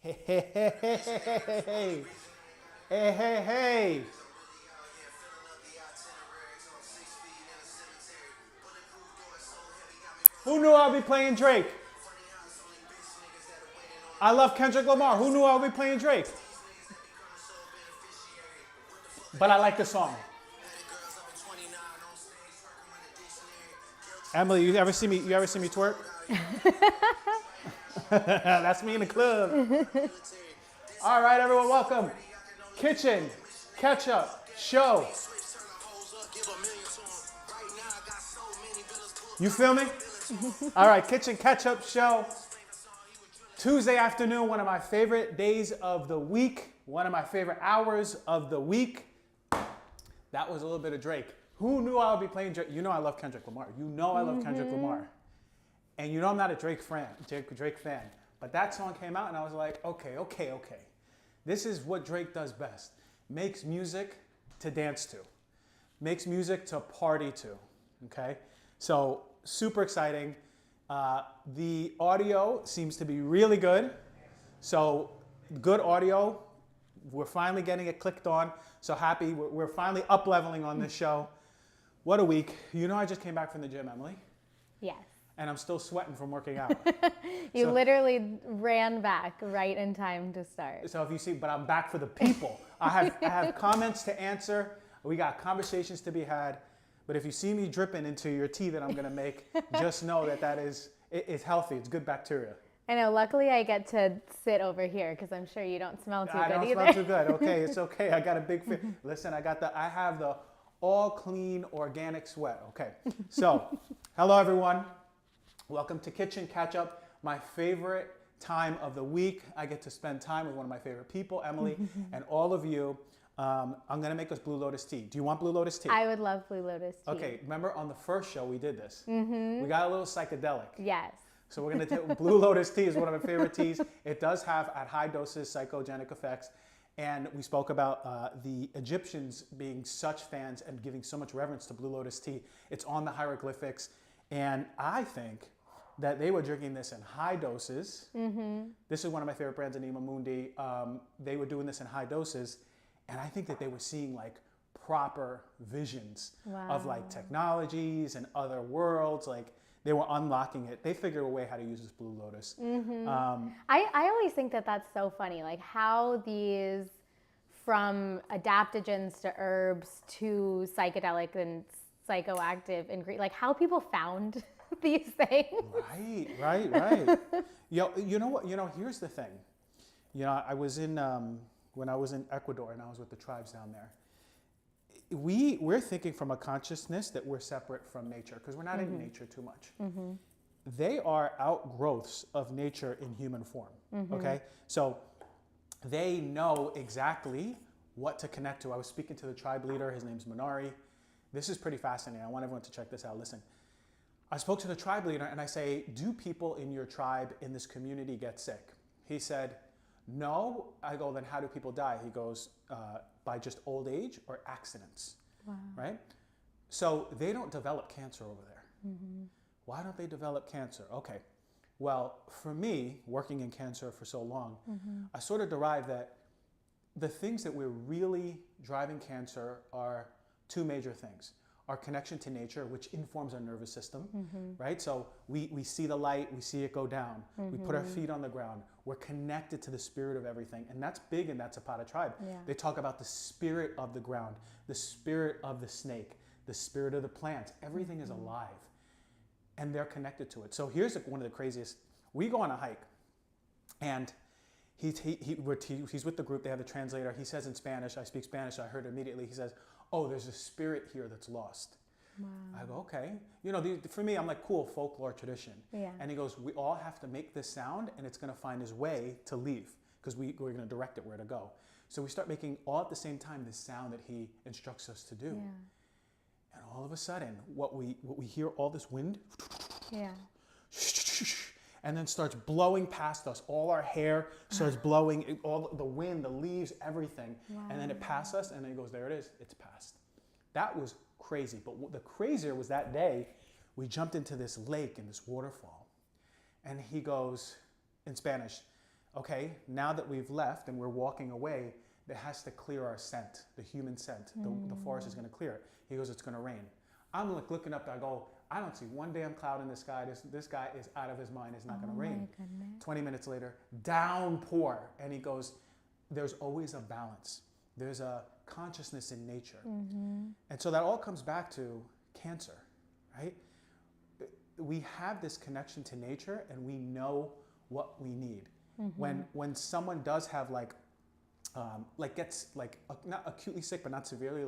Hey, hey, hey, hey, hey, hey, hey, hey, hey. Who knew I'd be playing Drake? I love Kendrick Lamar. Who knew I would be playing Drake? But I like the song. Emily, you ever see me twerk? That's me in the club. All right, everyone, welcome. Kitchen Catch-Up Show. You feel me? All right, Kitchen Catch-Up Show. Tuesday afternoon, one of my favorite days of the week, one of my favorite hours of the week. That was a little bit of Drake. Who knew I would be playing Drake? You know I love Kendrick Lamar. You know I love Kendrick Lamar. And you know I'm not a Drake fan. But that song came out and I was like, okay. This is what Drake does best. Makes music to dance to. Makes music to party to, okay? So super exciting. The audio seems to be really good. So good audio. We're finally getting it clicked on. So happy. We're finally up leveling on this show. What a week. You know I just came back from the gym, Emily. Yes. And I'm still sweating from working out. You literally ran back right in time to start. So if you see, but I'm back for the people. I have comments to answer. We got conversations to be had. But if you see me dripping into your tea that I'm going to make, just know that it's healthy. It's good bacteria. I know. Luckily, I get to sit over here because I'm sure you don't smell too good either. I don't smell too good. Okay, it's okay. I got a big fit. Listen, I have the all clean organic sweat. Okay. So, hello everyone. Welcome to Kitchen Catch Up. My favorite time of the week. I get to spend time with one of my favorite people, Emily, and all of you. I'm going to make us Blue Lotus tea. Do you want Blue Lotus tea? I would love Blue Lotus tea. Okay, remember on the first show we did this. We got a little psychedelic. Yes. So we're going to take Blue Lotus tea is one of my favorite teas. It does have at high doses psychogenic effects. And we spoke about the Egyptians being such fans and giving so much reverence to Blue Lotus tea. It's on the hieroglyphics. And I think that they were drinking this in high doses. This is one of my favorite brands, Anima Mundi. They were doing this in high doses. And I think that they were seeing like proper visions of like technologies and other worlds. Like they were unlocking it. They figured a way how to use this Blue Lotus. I always think that that's so funny. Like how these, from adaptogens to herbs to psychedelic and psychoactive ingredient, like how people found these things. Right. You know what? Here's the thing. I was in when I was in Ecuador and I was with the tribes down there. We're thinking from a consciousness that we're separate from nature because we're not in nature too much. They are outgrowths of nature in human form. Okay, so they know exactly what to connect to. I was speaking to the tribe leader. His name's Minari. This is pretty fascinating. I want everyone to check this out. Listen. I spoke to the tribe leader and I say, do people in your tribe, in this community, get sick? He said, no. I go, then how do people die? He goes, by just old age or accidents, right? So they don't develop cancer over there. Why don't they develop cancer? Okay, well, for me, working in cancer for so long, I sort of derived that the things that we're really driving cancer are two major things. Our connection to nature, which informs our nervous system, right? So we see the light, we see it go down. We put our feet on the ground. We're connected to the spirit of everything. And that's big in that Zapata tribe. Yeah. They talk about the spirit of the ground, the spirit of the snake, the spirit of the plants. Everything is alive. And they're connected to it. So here's one of the craziest. We go on a hike and he's with the group. They have the translator. He says in Spanish, I speak Spanish. I heard immediately. He says, oh, there's a spirit here that's lost. Wow. I go, okay. For me, I'm like, cool, folklore tradition. Yeah. And he goes, we all have to make this sound and it's going to find his way to leave because we're going to direct it where to go. So we start making all at the same time this sound that he instructs us to do. Yeah. And all of a sudden, what we hear, all this wind, and then starts blowing past us. All our hair starts blowing, all the wind, the leaves, everything. Wow. And then it passes us, and then he goes, there it is, it's passed. That was crazy. But the crazier was that day, we jumped into this lake and this waterfall. And he goes, in Spanish, okay, now that we've left and we're walking away, it has to clear our scent, the human scent. The forest is going to clear it. He goes, it's going to rain. I'm like looking up, I go, I don't see one damn cloud in the sky. This guy is out of his mind. It's not going to rain. Goodness. 20 minutes later, downpour. And he goes, there's always a balance. There's a consciousness in nature. And so that all comes back to cancer, right? We have this connection to nature and we know what we need. When someone does have gets not acutely sick, but not severely,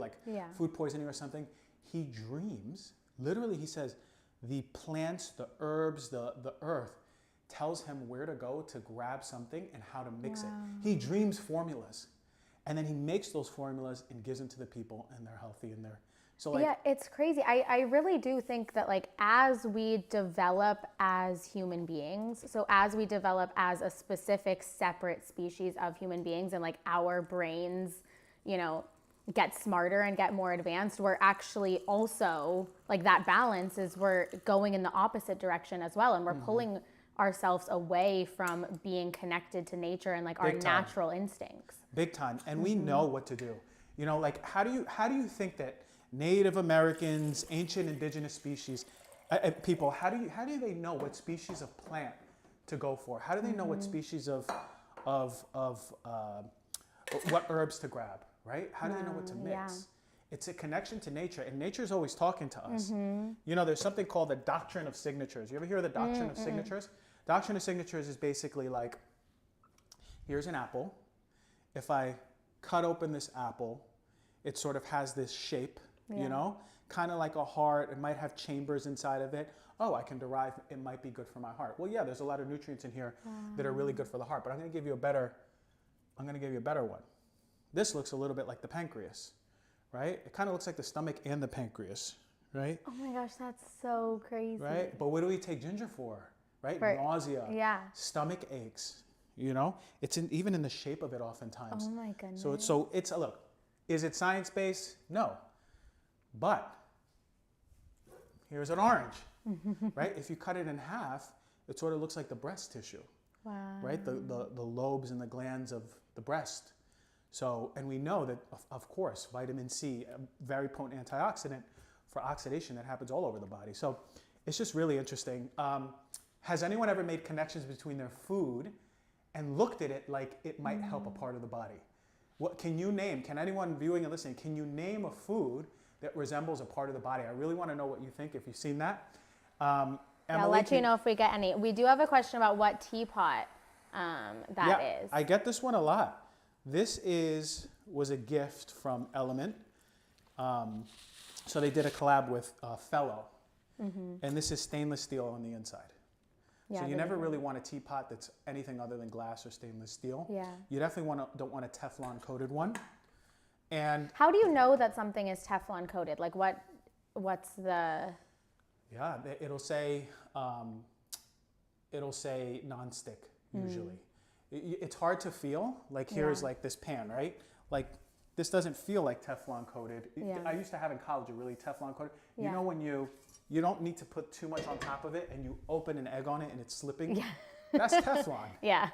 food poisoning or something, he dreams, literally he says, the plants, the herbs, the earth tells him where to go to grab something and how to mix it. He dreams formulas. And then he makes those formulas and gives them to the people and they're healthy and they're, so yeah, it's crazy. I really do think that as we develop as human beings, so as we develop as a specific separate species of human beings and our brains, get smarter and get more advanced, we're actually also that balance is we're going in the opposite direction as well. And we're pulling ourselves away from being connected to nature and our natural instincts. Big time. And we know what to do. How do you think that Native Americans, ancient indigenous species, people, how do they know what species of plant to go for? How do they know what species of what herbs to grab, right? How do they know what to mix? Yeah. It's a connection to nature, and nature's always talking to us. There's something called the Doctrine of Signatures. You ever hear of the Doctrine of Signatures? Doctrine of Signatures is basically here's an apple. If I cut open this apple, it sort of has this shape, kind of like a heart. It might have chambers inside of it. Oh, I can derive it might be good for my heart. Well, yeah, there's a lot of nutrients in here that are really good for the heart, but I'm going to give you a better one. This looks a little bit like the pancreas, right? It kind of looks like the stomach and the pancreas, right? Oh my gosh, that's so crazy. Right? But what do we take ginger for, right? Nausea, stomach aches, It's even in the shape of it oftentimes. Oh my goodness. So it's look, is it science-based? No. But here's an orange, right? If you cut it in half, it sort of looks like the breast tissue, right? The lobes and the glands of the breast. So, and we know that, of course, vitamin C, a very potent antioxidant for oxidation that happens all over the body. So it's just really interesting. Has anyone ever made connections between their food and looked at it like it might help a part of the body? What can you name? Can anyone viewing and listening, can you name a food that resembles a part of the body? I really want to know what you think if you've seen that. Emily, I'll let you know if we get any. We do have a question about what teapot that is. I get this one a lot. This was a gift from Element. So they did a collab with Fellow. And this is stainless steel on the inside. Yeah, so you never really want a teapot that's anything other than glass or stainless steel. Yeah. You definitely don't want a Teflon coated one. And how do you know that something is Teflon coated? What's the? Yeah, it'll say nonstick usually. It's hard to feel. Here's this pan, right? This doesn't feel like Teflon coated. Yeah. I used to have in college a really Teflon coated. You know when you don't need to put too much on top of it and you open an egg on it and it's slipping? Yeah. That's Teflon. Yeah.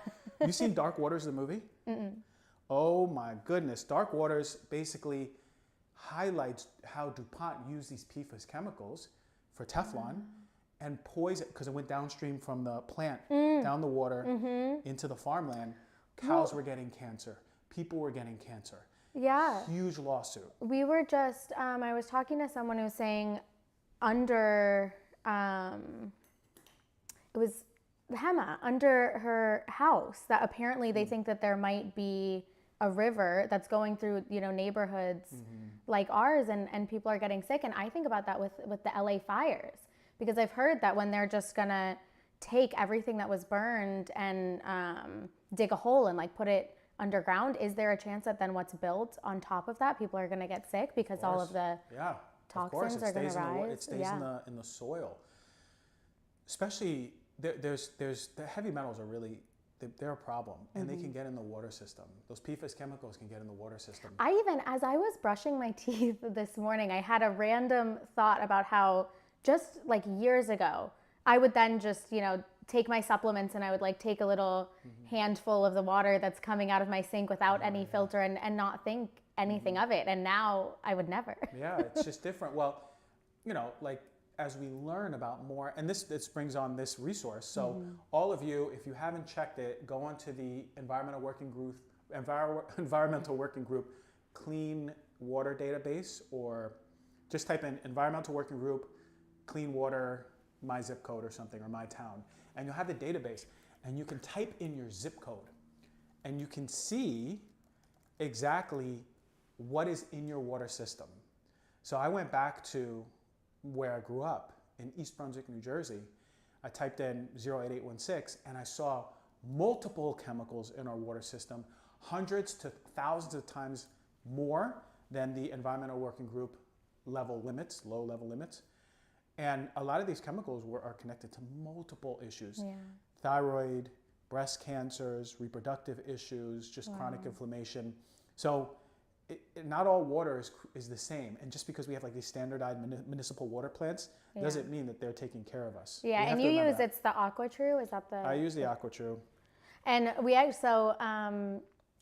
You seen Dark Waters, the movie? Oh my goodness. Dark Waters basically highlights how DuPont used these PFAS chemicals for Teflon and poison, because it went downstream from the plant, down the water, into the farmland. Cows were getting cancer. People were getting cancer. Yeah. Huge lawsuit. We were just, I was talking to someone who was saying under, it was Hema, under her house, that apparently they think that there might be a river that's going through, neighborhoods like ours, and people are getting sick. And I think about that with the LA fires, because I've heard that when they're just gonna take everything that was burned and dig a hole and put it underground, is there a chance that then what's built on top of that, people are gonna get sick because all of the toxins are gonna rise? It stays in the soil. Especially there's the heavy metals are really, they're a problem, and they can get in the water system. Those PFAS chemicals can get in the water system. As I was brushing my teeth this morning, I had a random thought about how just years ago, I would then just, take my supplements and I would like take a little handful of the water that's coming out of my sink without any filter and not think anything of it. And now I would never. Yeah, it's just different. Well, like as we learn about more, and this brings on this resource. So all of you, if you haven't checked it, go onto the environmental working group clean water database, or just type in environmental working group clean water my zip code or something, or my town, and you'll have the database, and you can type in your zip code and you can see exactly what is in your water system. So I went back to where I grew up in East Brunswick, New Jersey. I typed in 08816 and I saw multiple chemicals in our water system, hundreds to thousands of times more than the environmental working group level limits, low level limits. And a lot of these chemicals are connected to multiple issues. Yeah. Thyroid, breast cancers, reproductive issues, just chronic inflammation. So not all water is the same. And just because we have like these standardized municipal water plants doesn't mean that they're taking care of us. Yeah, and you use, it's the AquaTrue, is that the? I use the AquaTrue. And we also,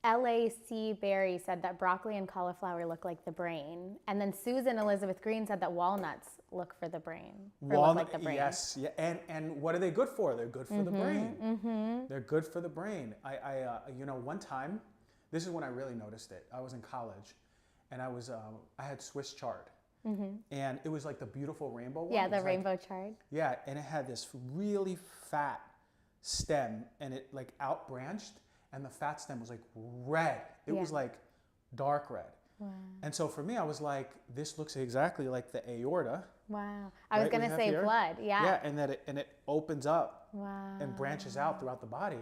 LAC Berry said that broccoli and cauliflower look like the brain. And then Susan Elizabeth Green said that walnuts look for the brain. Look like the brain. Yes, yeah. And what are they good for? They're good for the brain. They're good for the brain. One time, this is when I really noticed it. I was in college, and I had Swiss chard, and it was like the beautiful rainbow one. Yeah, the rainbow chard. Yeah, and it had this really fat stem, and it like outbranched, and the fat stem was like red. It was like dark red. Wow. And so for me, I was like, this looks exactly like the aorta. Wow. I was going to say blood. Yeah. Yeah, and it opens up. Wow. And branches out throughout the body.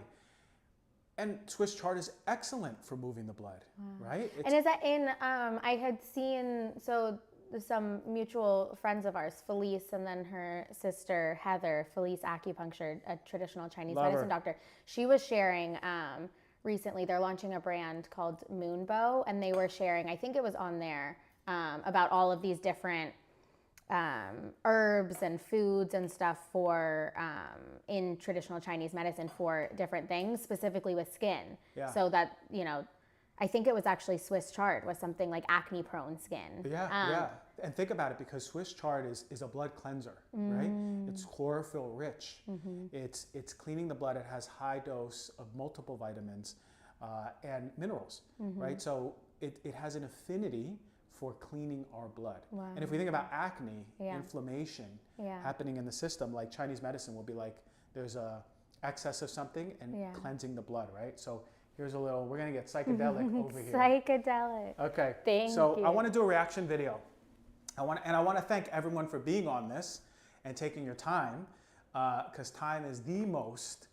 And Swiss chard is excellent for moving the blood, right? And is that in, I had seen, so some mutual friends of ours, Felice, and then her sister, Heather, Felice acupuncture, a traditional Chinese medicine doctor. She was sharing recently, they're launching a brand called Moonbow, and they were sharing, I think it was on there, about all of these different herbs and foods and stuff for in traditional Chinese medicine for different things, specifically with skin. Yeah. So that, I think it was actually Swiss chard was something like acne prone skin. Yeah. And think about it, because Swiss chard is a blood cleanser, right? It's chlorophyll rich. It's cleaning the blood. It has high dose of multiple vitamins and minerals, right? So it has an affinity for cleaning our blood. Wow. And if we think about acne, inflammation happening in the system, like Chinese medicine will be like, there's a excess of something and cleansing the blood, right? So here's a little, we're gonna get psychedelic over here. Psychedelic. Okay. Thank you. I wanna do a reaction video. I wanna thank everyone for being on this and taking your time, because time is the most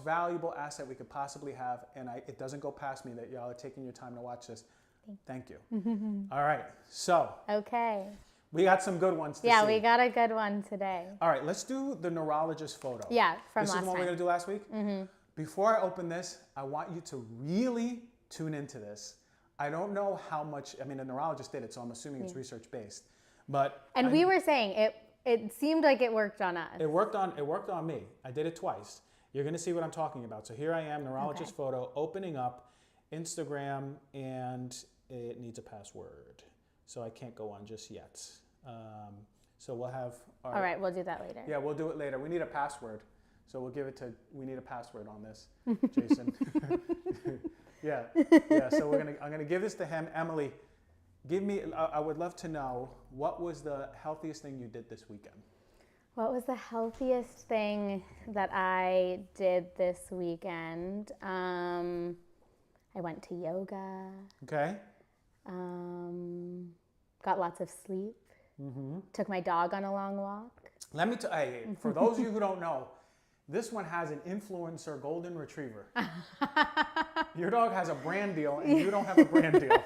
valuable asset we could possibly have, and it doesn't go past me that y'all are taking your time to watch this. Thank you. All right, so. Okay. We got some good ones to see. Yeah, we got a good one today. All right, let's do the neurologist photo. Yeah, from last time. This is the one we're gonna do last week? Before I open this, I want you to really tune into this. I don't know how much, the neurologist did it, so I'm assuming it's research-based. And we were saying, it seemed like it worked on us. It worked on me. I did it twice. You're gonna see what I'm talking about. So here I am, neurologist photo, opening up Instagram, and it needs a password. So I can't go on just yet. So we'll have All right, we'll do that later. Yeah, we'll do it later. We need a password. So we'll give it to, we need a password on this, Jason. Yeah, so I'm gonna give this to him. Emily, I would love to know, what was the healthiest thing you did this weekend? What was the healthiest thing that I did this weekend? I went to yoga. Okay. Got lots of sleep. Took my dog on a long walk. Let me for those of you who don't know, this one has an influencer golden retriever. Your dog has a brand deal, and you don't have a brand deal.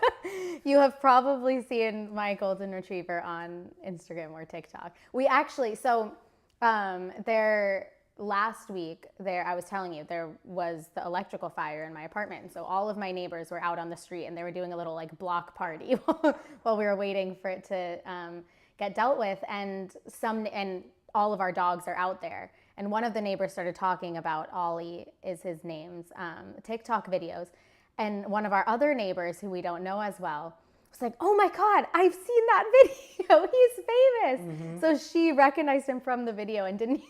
You have probably seen my golden retriever on Instagram or TikTok. We actually, last week, I was telling you, there was the electrical fire in my apartment. And so all of my neighbors were out on the street, and they were doing a little block party while we were waiting for it to get dealt with. And all of our dogs are out there. And one of the neighbors started talking about Ollie is his name's TikTok videos. And one of our other neighbors who we don't know as well was like, oh my God, I've seen that video. He's famous. So she recognized him from the video and didn't,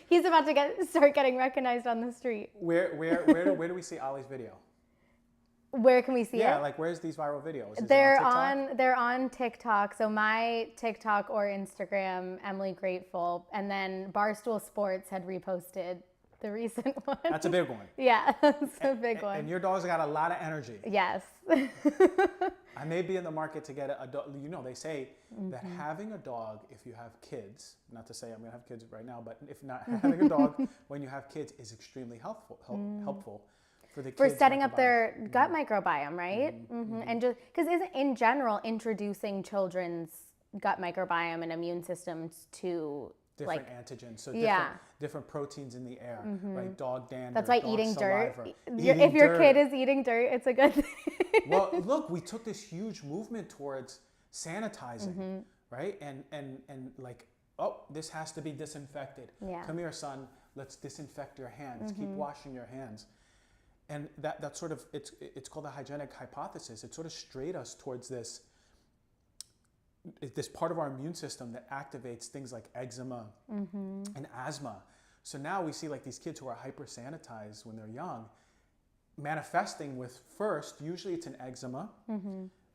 he's about to start getting recognized on the street. Where do we see Ollie's video? Where can we see it? Yeah, like where's these viral videos? Is They're it on TikTok? they're on TikTok. So my TikTok or Instagram, Emily Grateful, and then Barstool Sports had reposted the recent one. That's a big one. Yeah, that's a big one. And your dog's got a lot of energy. Yes. I may be in the market to get a dog. You know, they say that having a dog, if you have kids, not to say I'm going to have kids right now, but if not, having a dog when you have kids is extremely helpful for the kids. For setting up their gut microbiome, right? And just because isn't in general introducing children's gut microbiome and immune systems to different antigens, so different proteins in the air, right? Dog dander. That's why dog eating saliva, dirt. If your kid is eating dirt, it's a good thing. Well, look, we took this huge movement towards sanitizing, right? And like, oh, this has to be disinfected. Yeah. Come here, son. Let's disinfect your hands. Keep washing your hands. And that sort of, it's called the hygienic hypothesis. It sort of strayed us towards this part of our immune system that activates things like eczema and asthma. So now we see like these kids who are hyper sanitized when they're young, manifesting with usually it's an eczema,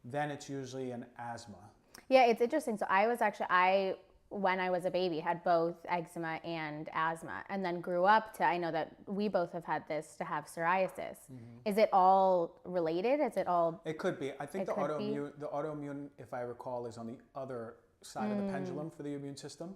then it's usually an asthma. Yeah, it's interesting. So when I was a baby, had both eczema and asthma, and then grew up to, I know that we both have had this, to have psoriasis. Is it all related? Is it all? It could be. I think the autoimmune, if I recall, is on the other side of the pendulum for the immune system.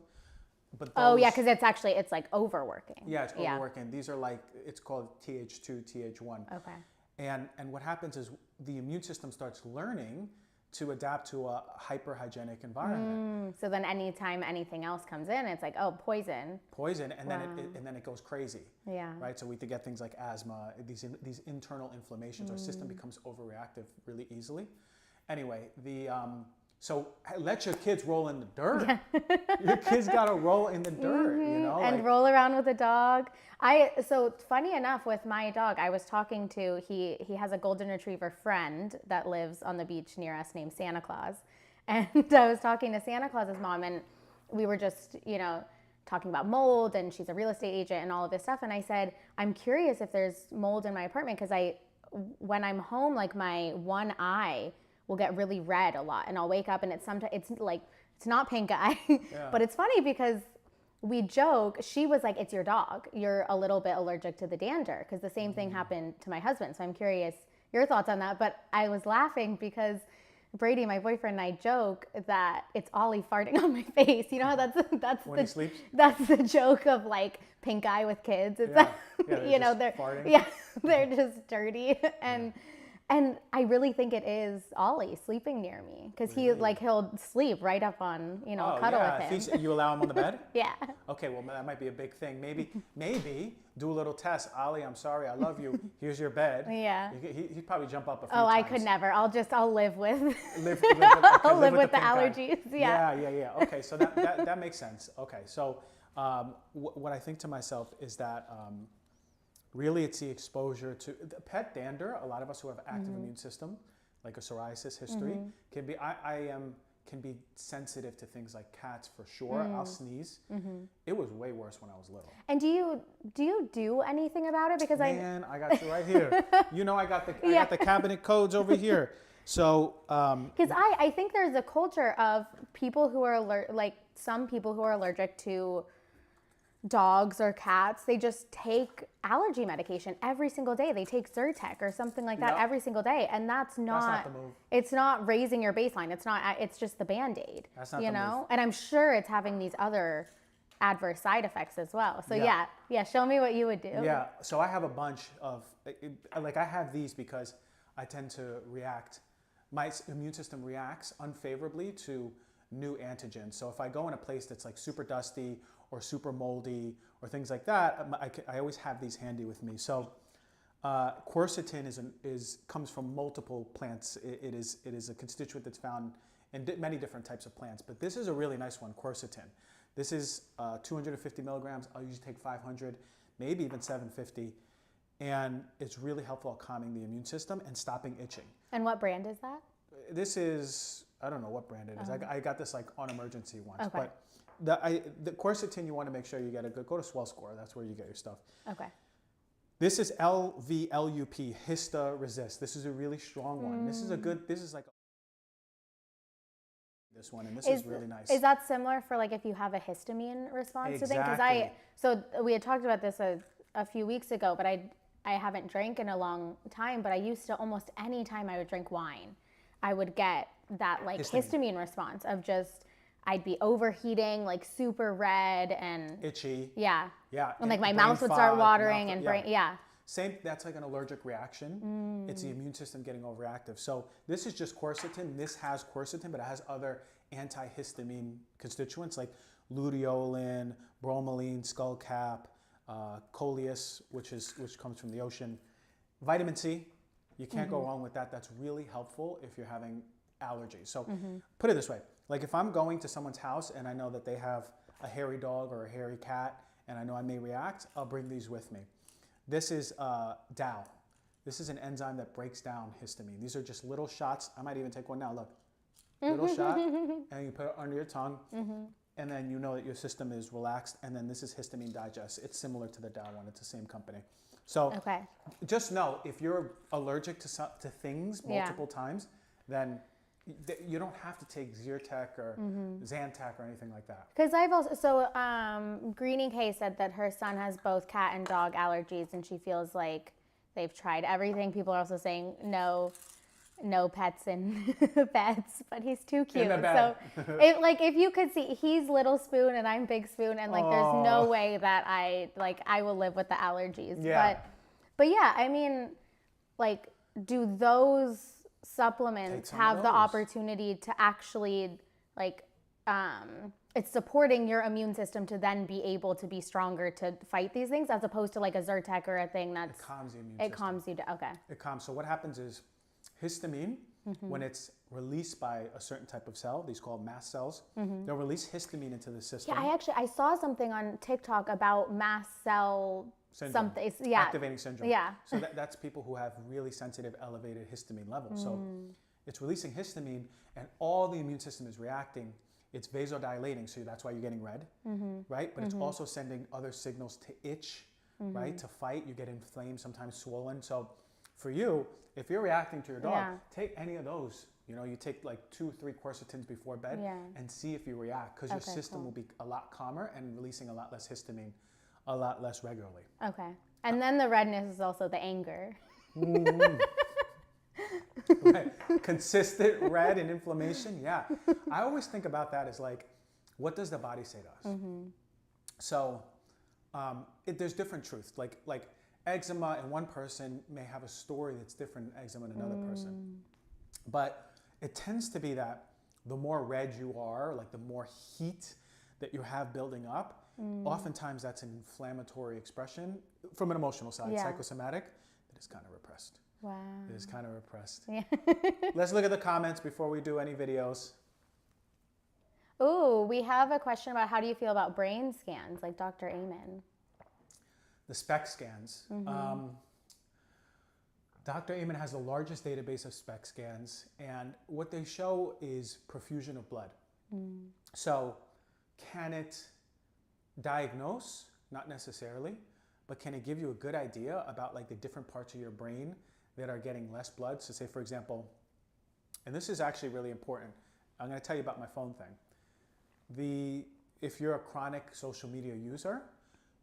But because it's like overworking. Yeah, it's overworking. These are like, it's called Th2, Th1. Okay. And what happens is the immune system starts learning to adapt to a hyperhygienic environment. So then anytime anything else comes in, it's like, oh, poison, and then it goes crazy. Yeah. Right. So we get things like asthma, these internal inflammations. Our system becomes overreactive really easily. Anyway, so let your kids roll in the dirt. Yeah. Your kids gotta roll in the dirt, and roll around with a dog. So funny enough, with my dog, I was talking to, he has a golden retriever friend that lives on the beach near us named Santa Claus, and I was talking to Santa Claus's mom, and we were just talking about mold, and she's a real estate agent and all of this stuff, and I said, I'm curious if there's mold in my apartment, because when I'm home, like my one eye will get really red a lot, and I'll wake up and it's not pink eye. But it's funny because we joke, she was like, it's your dog, you're a little bit allergic to the dander, because the same thing happened to my husband. So I'm curious your thoughts on that. But I was laughing because Brady, my boyfriend, and I joke that it's Ollie farting on my face. You know how that's when he sleeps? That's the joke of like pink eye with kids. It's they're farting. Yeah, they're just dirty. And I really think it is Ollie sleeping near me, because he'll sleep right up on, cuddle with him. You allow him on the bed? Yeah. Okay, well, that might be a big thing. Maybe do a little test. Ollie, I'm sorry, I love you. Here's your bed. Yeah. He'd probably jump up a few times. Oh, I could never. I'll live with. I'll live with the allergies. Yeah. Yeah. Okay, so that makes sense. Okay, so what I think to myself is that. Really, it's the exposure to the pet dander. A lot of us who have active immune system, like a psoriasis history, can be sensitive to things like cats for sure. I'll sneeze. It was way worse when I was little. And do you do anything about it? Because I got you right here. I got the cabinet codes over here. So because I think there's a culture of people who are some people who are allergic to dogs or cats, they just take allergy medication every single day. They take Zyrtec or something like that every single day, and that's not the move. It's not raising your baseline. It's just the Band-Aid. That's not the move. And I'm sure it's having these other adverse side effects as well. So yeah, show me what you would do. Yeah, so I have a bunch of I have these because I tend to react. My immune system reacts unfavorably to new antigens. So if I go in a place that's like super dusty or super moldy or things like that, I always have these handy with me. So quercetin comes from multiple plants. It is a constituent that's found in many different types of plants, but this is a really nice one, quercetin. This is 250 milligrams. I'll usually take 500, maybe even 750. And it's really helpful at calming the immune system and stopping itching. And what brand is that? This is, I don't know what brand it is. I got this like on emergency once. Okay. But the quercetin, you want to make sure you get a good, go to Swell Score. That's where you get your stuff. Okay. This is LVLUP, Hista-Resist. This is a really strong one. This is a good, this is like this one, and this is really nice. Is that similar for like if you have a histamine response to things? Exactly. So we had talked about this a few weeks ago, but I haven't drank in a long time, but I used to almost any time I would drink wine, I would get that like histamine response of just, I'd be overheating, like super red and itchy. Yeah. Yeah. And like my mouth would start watering and brain, yeah. Same, that's like an allergic reaction. It's the immune system getting overactive. So this is just quercetin. This has quercetin, but it has other antihistamine constituents like luteolin, bromelain, skullcap, coleus, which comes from the ocean. Vitamin C, you can't go wrong with that. That's really helpful if you're having allergies. So put it this way, like if I'm going to someone's house and I know that they have a hairy dog or a hairy cat and I know I may react, I'll bring these with me. This is DAO. This is an enzyme that breaks down histamine. These are just little shots. I might even take one now, look. Little shot, and you put it under your tongue, and then you know that your system is relaxed, and then this is Histamine Digest. It's similar to the DAO one. It's the same company. So just know, if you're allergic to things multiple times, then you don't have to take Zyrtec or Zantac or anything like that. Because I've also, Greenie K said that her son has both cat and dog allergies, and she feels like they've tried everything. People are also saying no pets and pets, but he's too cute. So if you could see, he's little spoon and I'm big spoon, and like there's no way that I will live with the allergies. Yeah. But yeah, I mean, like, do those supplements have the opportunity to actually it's supporting your immune system to then be able to be stronger to fight these things, as opposed to like a Zyrtec or a thing that's it calms the immune system. It calms you down. Okay. It calms. So what happens is histamine, when it's released by a certain type of cell, these called mast cells, they'll release histamine into the system. Yeah, I saw something on TikTok about mast cell syndrome. something. Activating syndrome. Yeah. So that's people who have really sensitive, elevated histamine levels. So it's releasing histamine, and all the immune system is reacting. It's vasodilating, so that's why you're getting red, right? But it's also sending other signals to itch, right? To fight. You get inflamed, sometimes swollen. So for you, if you're reacting to your dog, take any of those. You know, you take like 2-3 quercetins before bed and see if you react, because your system will be a lot calmer and releasing a lot less histamine, a lot less regularly. Okay. And then the redness is also the anger. Right. Consistent red and inflammation. Yeah. I always think about that as like, what does the body say to us? So there's different truths. Like eczema in one person may have a story that's different than eczema in another person. But it tends to be that the more red you are, like the more heat that you have building up, oftentimes that's an inflammatory expression from an emotional side, psychosomatic, that is kind of repressed. Wow. It is kind of repressed. Yeah. Let's look at the comments before we do any videos. Ooh, we have a question about how do you feel about brain scans, like Dr. Amen. The SPECT scans. Dr. Amen has the largest database of SPECT scans, and what they show is perfusion of blood. So can it diagnose? Not necessarily, but can it give you a good idea about like the different parts of your brain that are getting less blood? So say, for example, and this is actually really important. I'm going to tell you about my phone thing. If you're a chronic social media user,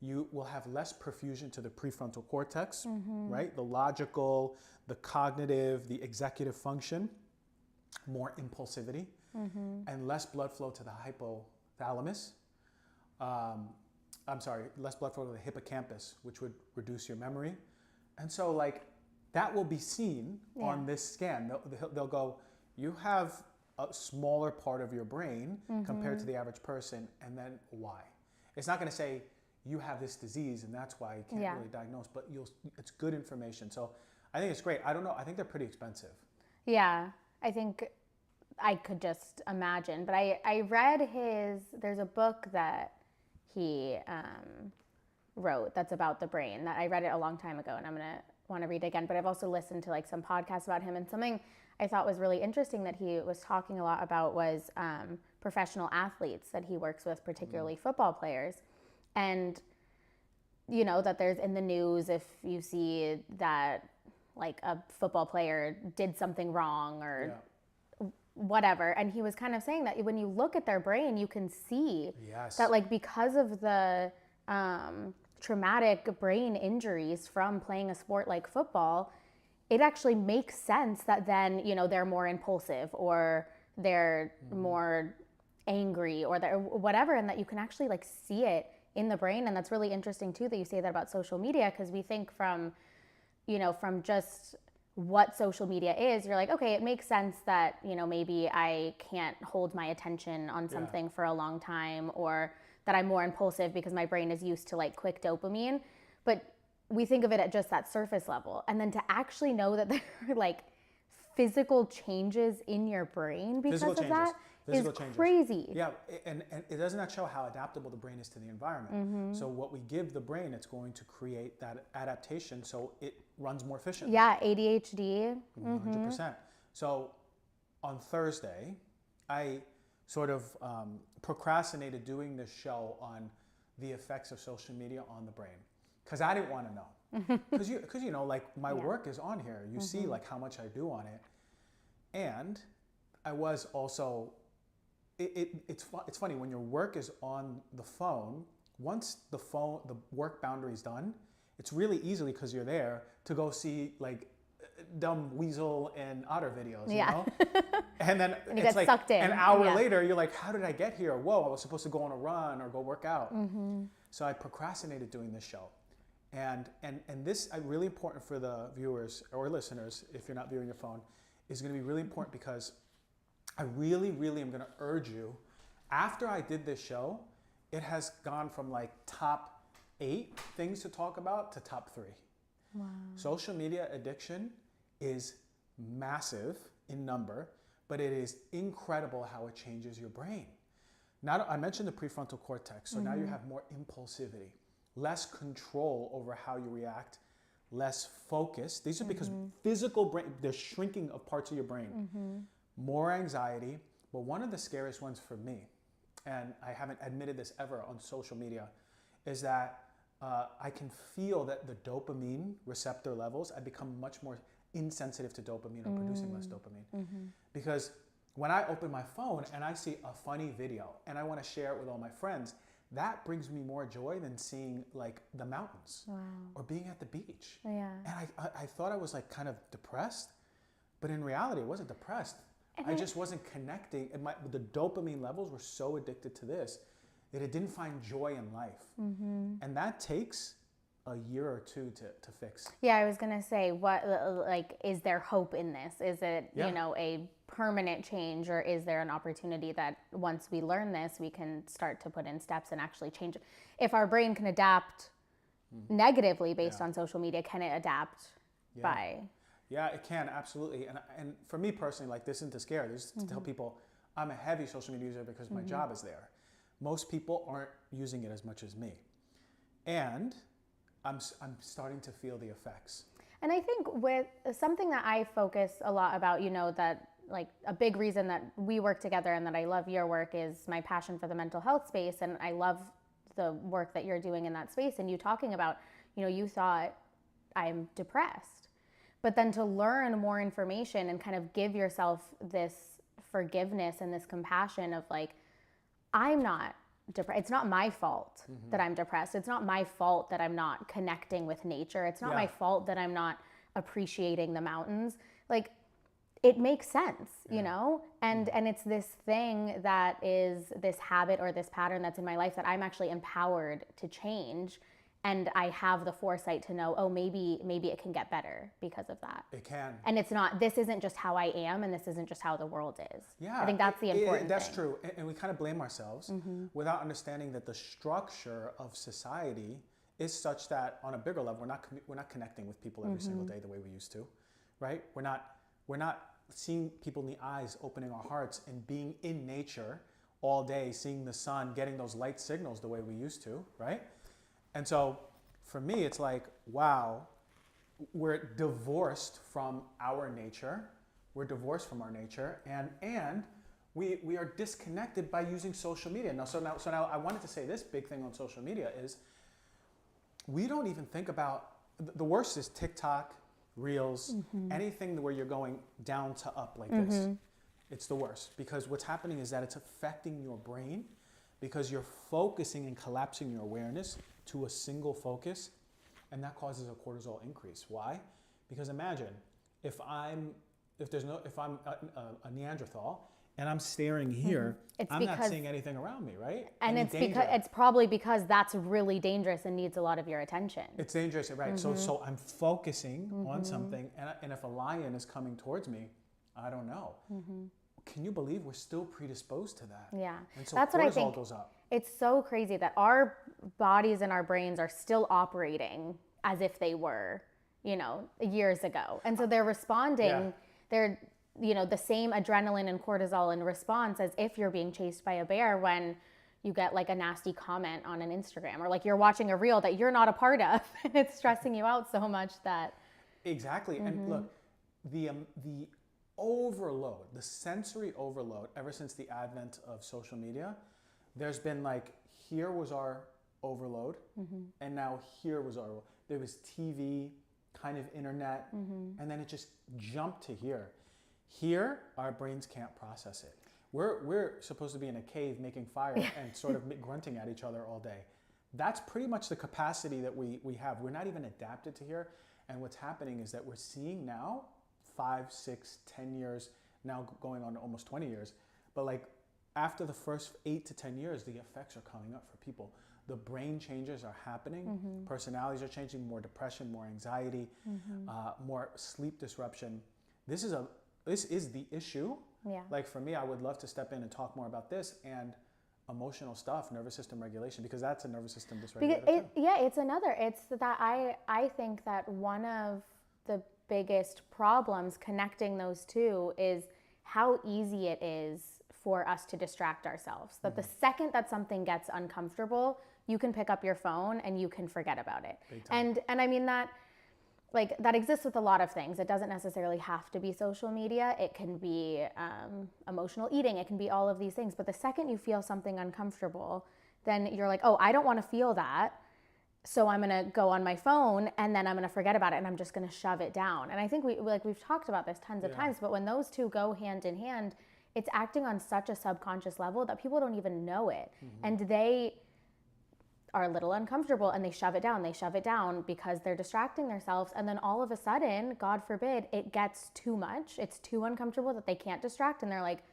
you will have less perfusion to the prefrontal cortex, right? The logical, the cognitive, the executive function, more impulsivity, and less blood flow to the hypothalamus. Less blood flow to the hippocampus, which would reduce your memory. And so like that will be seen on this scan. They'll go, you have a smaller part of your brain compared to the average person, and then why? It's not going to say you have this disease and that's why you can't really diagnose, but it's good information. So I think it's great. I don't know. I think they're pretty expensive. Yeah, I think I could just imagine. But I read there's a book that he wrote that's about the brain, that I read it a long time ago, and I'm going to want to read it again. But I've also listened to like some podcasts about him, and something I thought was really interesting that he was talking a lot about was professional athletes that he works with, particularly football players. And, you know, that there's in the news if you see that like a football player did something wrong or whatever. And he was kind of saying that when you look at their brain, you can see that like because of the traumatic brain injuries from playing a sport like football, it actually makes sense that then, you know, they're more impulsive or they're more angry or they're whatever, and that you can actually like see it in the brain. And that's really interesting too that you say that about social media, because we think from, you know, from just what social media is, you're like, okay, it makes sense that, you know, maybe I can't hold my attention on something for a long time, or that I'm more impulsive because my brain is used to like quick dopamine. But we think of it at just that surface level. And then to actually know that there are like physical changes in your brain because of that is crazy. Yeah, and it does not show how adaptable the brain is to the environment. So what we give the brain, it's going to create that adaptation so it runs more efficiently. Yeah, ADHD. 100%. So on Thursday, I sort of procrastinated doing this show on the effects of social media on the brain, because I didn't want to know. Because you know, like my work is on here. You see like how much I do on it. And I was also, it's funny when your work is on the phone, once the work boundary is done, it's really easily, because you're there, to go see like dumb weasel and otter videos, you know? And then and it's like sucked in. An hour later, you're like, how did I get here? Whoa, I was supposed to go on a run or go work out. So I procrastinated doing this show. And this really important for the viewers or listeners, if you're not viewing your phone, is going to be really important, because I really, really am going to urge you, after I did this show, it has gone from like top 8 things to talk about to top 3. Wow. Social media addiction is massive in number, but it is incredible how it changes your brain. Now, I mentioned the prefrontal cortex, so now you have more impulsivity, less control over how you react, less focus. These are because physical brain, the shrinking of parts of your brain, more anxiety. But one of the scariest ones for me, and I haven't admitted this ever on social media, is that I can feel that the dopamine receptor levels, I become much more insensitive to dopamine or producing less dopamine. Because when I open my phone and I see a funny video and I want to share it with all my friends, that brings me more joy than seeing like the mountains or being at the beach. Yeah. And I thought I was like kind of depressed, but in reality, I wasn't depressed. I just wasn't connecting. And the dopamine levels were so addicted to this that it didn't find joy in life. And that takes a year or 2 to fix. Yeah, I was gonna say, what like is there hope in this? Is it you know, a permanent change, or is there an opportunity that once we learn this, we can start to put in steps and actually change it? If our brain can adapt negatively based on social media, can it adapt by? Yeah, it can, absolutely. And for me personally, like, this isn't to scare. This is to tell people I'm a heavy social media user because my job is there. Most people aren't using it as much as me. And I'm starting to feel the effects. And I think with something that I focus a lot about, you know, that like a big reason that we work together and that I love your work is my passion for the mental health space. And I love the work that you're doing in that space. And you talking about, you know, you thought I'm depressed, but then to learn more information and kind of give yourself this forgiveness and this compassion of like, I'm not depressed. It's not my fault that I'm depressed. It's not my fault that I'm not connecting with nature. It's not my fault that I'm not appreciating the mountains. Like, it makes sense, you know? And it's this thing that is this habit or this pattern that's in my life that I'm actually empowered to change. And I have the foresight to know, oh, maybe it can get better because of that. It can. And it's not, this isn't just how I am, and this isn't just how the world is. Yeah. I think that's the important thing. That's true. And we kind of blame ourselves without understanding that the structure of society is such that on a bigger level, we're not connecting with people every single day the way we used to, right? We're not seeing people in the eyes, opening our hearts, and being in nature all day, seeing the sun, getting those light signals the way we used to, right? And so for me, it's like, wow, we're divorced from our nature. We're divorced from our nature, and we are disconnected by using social media. So now I wanted to say this big thing on social media is we don't even think about, the worst is TikTok, Reels, anything where you're going down to up like this. It's the worst, because what's happening is that it's affecting your brain because you're focusing and collapsing your awareness to a single focus, and that causes a cortisol increase. Why? Because imagine if I'm a Neanderthal and I'm staring here, I'm not seeing anything around me, right? And it's probably because that's really dangerous and needs a lot of your attention. It's dangerous, right? So I'm focusing on something, and if a lion is coming towards me, I don't know. Can you believe we're still predisposed to that? Yeah, and so that's what I think. Goes up. It's so crazy that our bodies and our brains are still operating as if they were, years ago, and so they're responding. They're the same adrenaline and cortisol in response as if you're being chased by a bear when you get like a nasty comment on an Instagram, or like you're watching a reel that you're not a part of and it's stressing you out so much that. Exactly. And look, the overload, the sensory overload, ever since the advent of social media, there's been like, here was our overload, and now here was our, there was TV, kind of internet, and then it just jumped to here. Here, our brains can't process it. We're supposed to be in a cave making fire and sort of grunting at each other all day. That's pretty much the capacity that we have. We're not even adapted to here. And what's happening is that we're seeing now 5, 6, 10 years, now going on almost 20 years. But like after the first 8 to 10 years, the effects are coming up for people. The brain changes are happening. Personalities are changing, more depression, more anxiety, more sleep disruption. This is the issue. Yeah. Like for me, I would love to step in and talk more about this and emotional stuff, nervous system regulation, because that's a nervous system dysregulator. It's that I think that one of the biggest problems connecting those two is how easy it is for us to distract ourselves. That the second that something gets uncomfortable, you can pick up your phone and you can forget about it. And I mean that, like, that exists with a lot of things. It doesn't necessarily have to be social media. It can be emotional eating. It can be all of these things. But the second you feel something uncomfortable, then you're like, oh, I don't want to feel that. So I'm going to go on my phone and then I'm going to forget about it and I'm just going to shove it down. And I think we've talked about this tons of times, but when those two go hand in hand, it's acting on such a subconscious level that people don't even know it. And they are a little uncomfortable and they shove it down because they're distracting themselves. And then all of a sudden, God forbid, it gets too much. It's too uncomfortable that they can't distract. And they're like,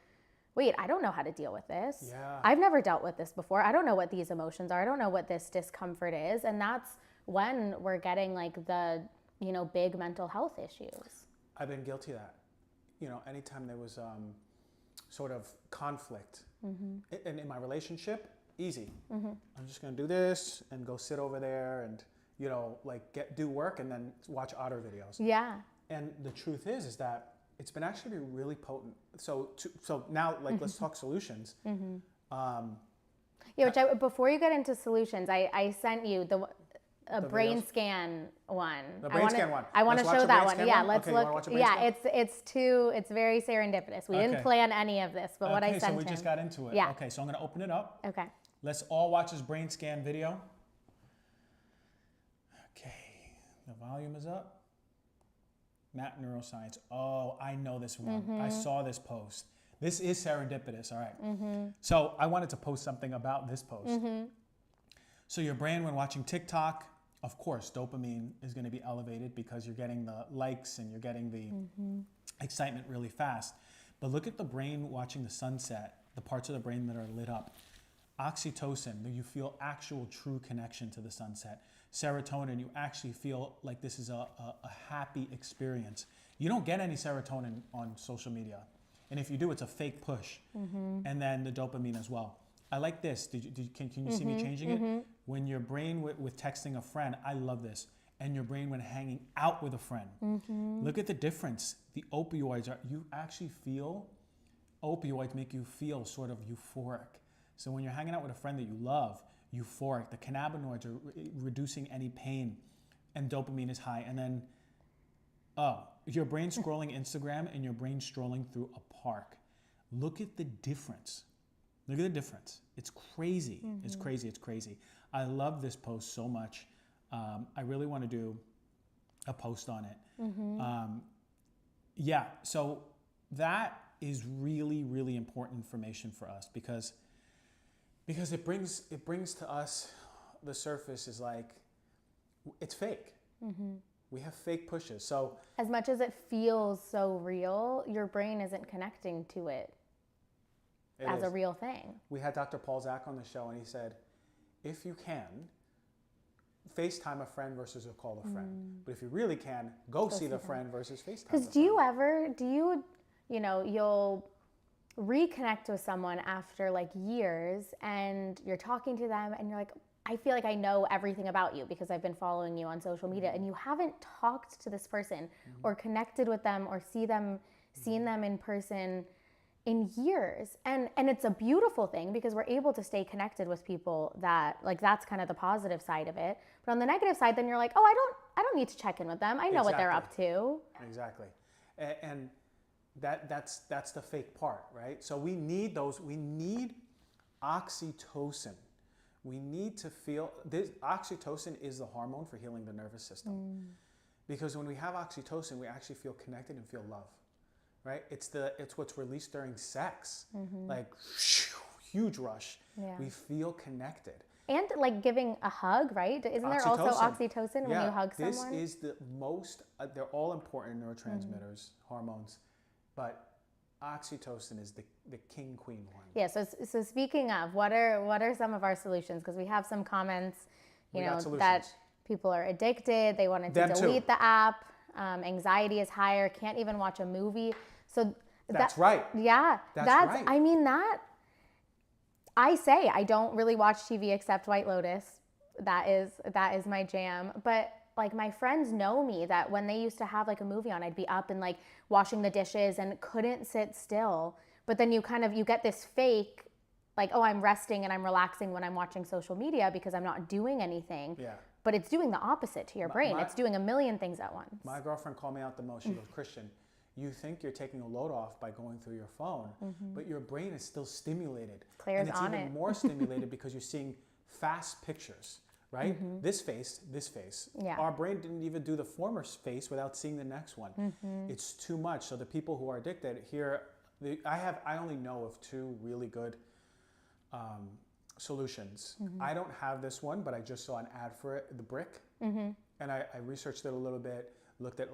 wait, I don't know how to deal with this. Yeah. I've never dealt with this before. I don't know what these emotions are. I don't know what this discomfort is. And that's when we're getting like the, big mental health issues. I've been guilty of that. Anytime there was sort of conflict in my relationship, easy. I'm just going to do this and go sit over there and, do work and then watch otter videos. Yeah. And the truth is that it's been actually really potent. So now, let's talk solutions. Before you get into solutions, I sent you the brain videos? Scan one. The brain scan one. I want to show that one. Yeah, let's look. Watch a brain scan? It's very serendipitous. We didn't plan any of this, but what I sent him. So we just got into it. Yeah. Okay, so I'm going to open it up. Okay. Let's all watch this brain scan video. Okay, the volume is up. Matt Neuroscience. Oh, I know this one. I saw this post. This is serendipitous, all right. So I wanted to post something about this post. So your brain, when watching TikTok, of course, dopamine is going to be elevated because you're getting the likes and you're getting the excitement really fast. But look at the brain watching the sunset, the parts of the brain that are lit up. Oxytocin, you feel actual true connection to the sunset. Serotonin, you actually feel like this is a happy experience. You don't get any serotonin on social media. And if you do, it's a fake push. And then the dopamine as well. I like this. Can you see me changing it? When your brain with texting a friend, I love this. and your brain when hanging out with a friend. Look at the difference. The opioids you actually feel, opioids make you feel sort of euphoric. So when you're hanging out with a friend that you love, euphoric. The cannabinoids are reducing any pain, and dopamine is high. And then, your brain scrolling Instagram and your brain strolling through a park. Look at the difference. Look at the difference. It's crazy. It's crazy. It's crazy. I love this post so much. I really want to do a post on it. Yeah, so that is really, really important information for us because it brings to us the surface is like, it's fake. We have fake pushes. So as much as it feels so real, your brain isn't connecting to it as a real thing. We had Dr. Paul Zak on the show, and he said, if you can, FaceTime a friend versus call a friend. But if you really can, go see the friend versus FaceTime. Because you'll reconnect with someone after like years and you're talking to them and you're like, I feel like I know everything about you because I've been following you on social media, and you haven't talked to this person or connected with them or seen them in person in years. And it's a beautiful thing because we're able to stay connected with people that, like, that's kind of the positive side of it. But on the negative side, then you're like, oh, I don't need to check in with them. I know what they're up to. Exactly. And that's the fake part, right? So we need oxytocin. We need to feel this. Oxytocin is the hormone for healing the nervous system. Because when we have oxytocin, we actually feel connected and feel love. Right? It's what's released during sex. Like huge rush. Yeah. We feel connected. And like giving a hug, right? Isn't there also oxytocin when you hug someone? This is the most, they're all important neurotransmitters, hormones, but oxytocin is the king, queen one. Yeah, so speaking of, what are some of our solutions? Because we have some comments, that people are addicted, they wanted to delete the app, anxiety is higher, can't even watch a movie. So that's right. Yeah, that's right. I mean, I say I don't really watch TV except White Lotus. That is my jam. But like my friends know me that when they used to have like a movie on, I'd be up and like washing the dishes and couldn't sit still. But then you get this fake, like, oh, I'm resting and I'm relaxing when I'm watching social media because I'm not doing anything. Yeah. But it's doing the opposite to your brain. It's doing a million things at once. My girlfriend called me out the most. She goes, Christian, you think you're taking a load off by going through your phone, but your brain is still stimulated. Claire's and it's even more stimulated because you're seeing fast pictures, right? This face. Yeah. Our brain didn't even do the former face without seeing the next one. It's too much. So the people who are addicted here, I only know of two really good solutions. I don't have this one, but I just saw an ad for it, the brick, and I researched it a little bit. Looked at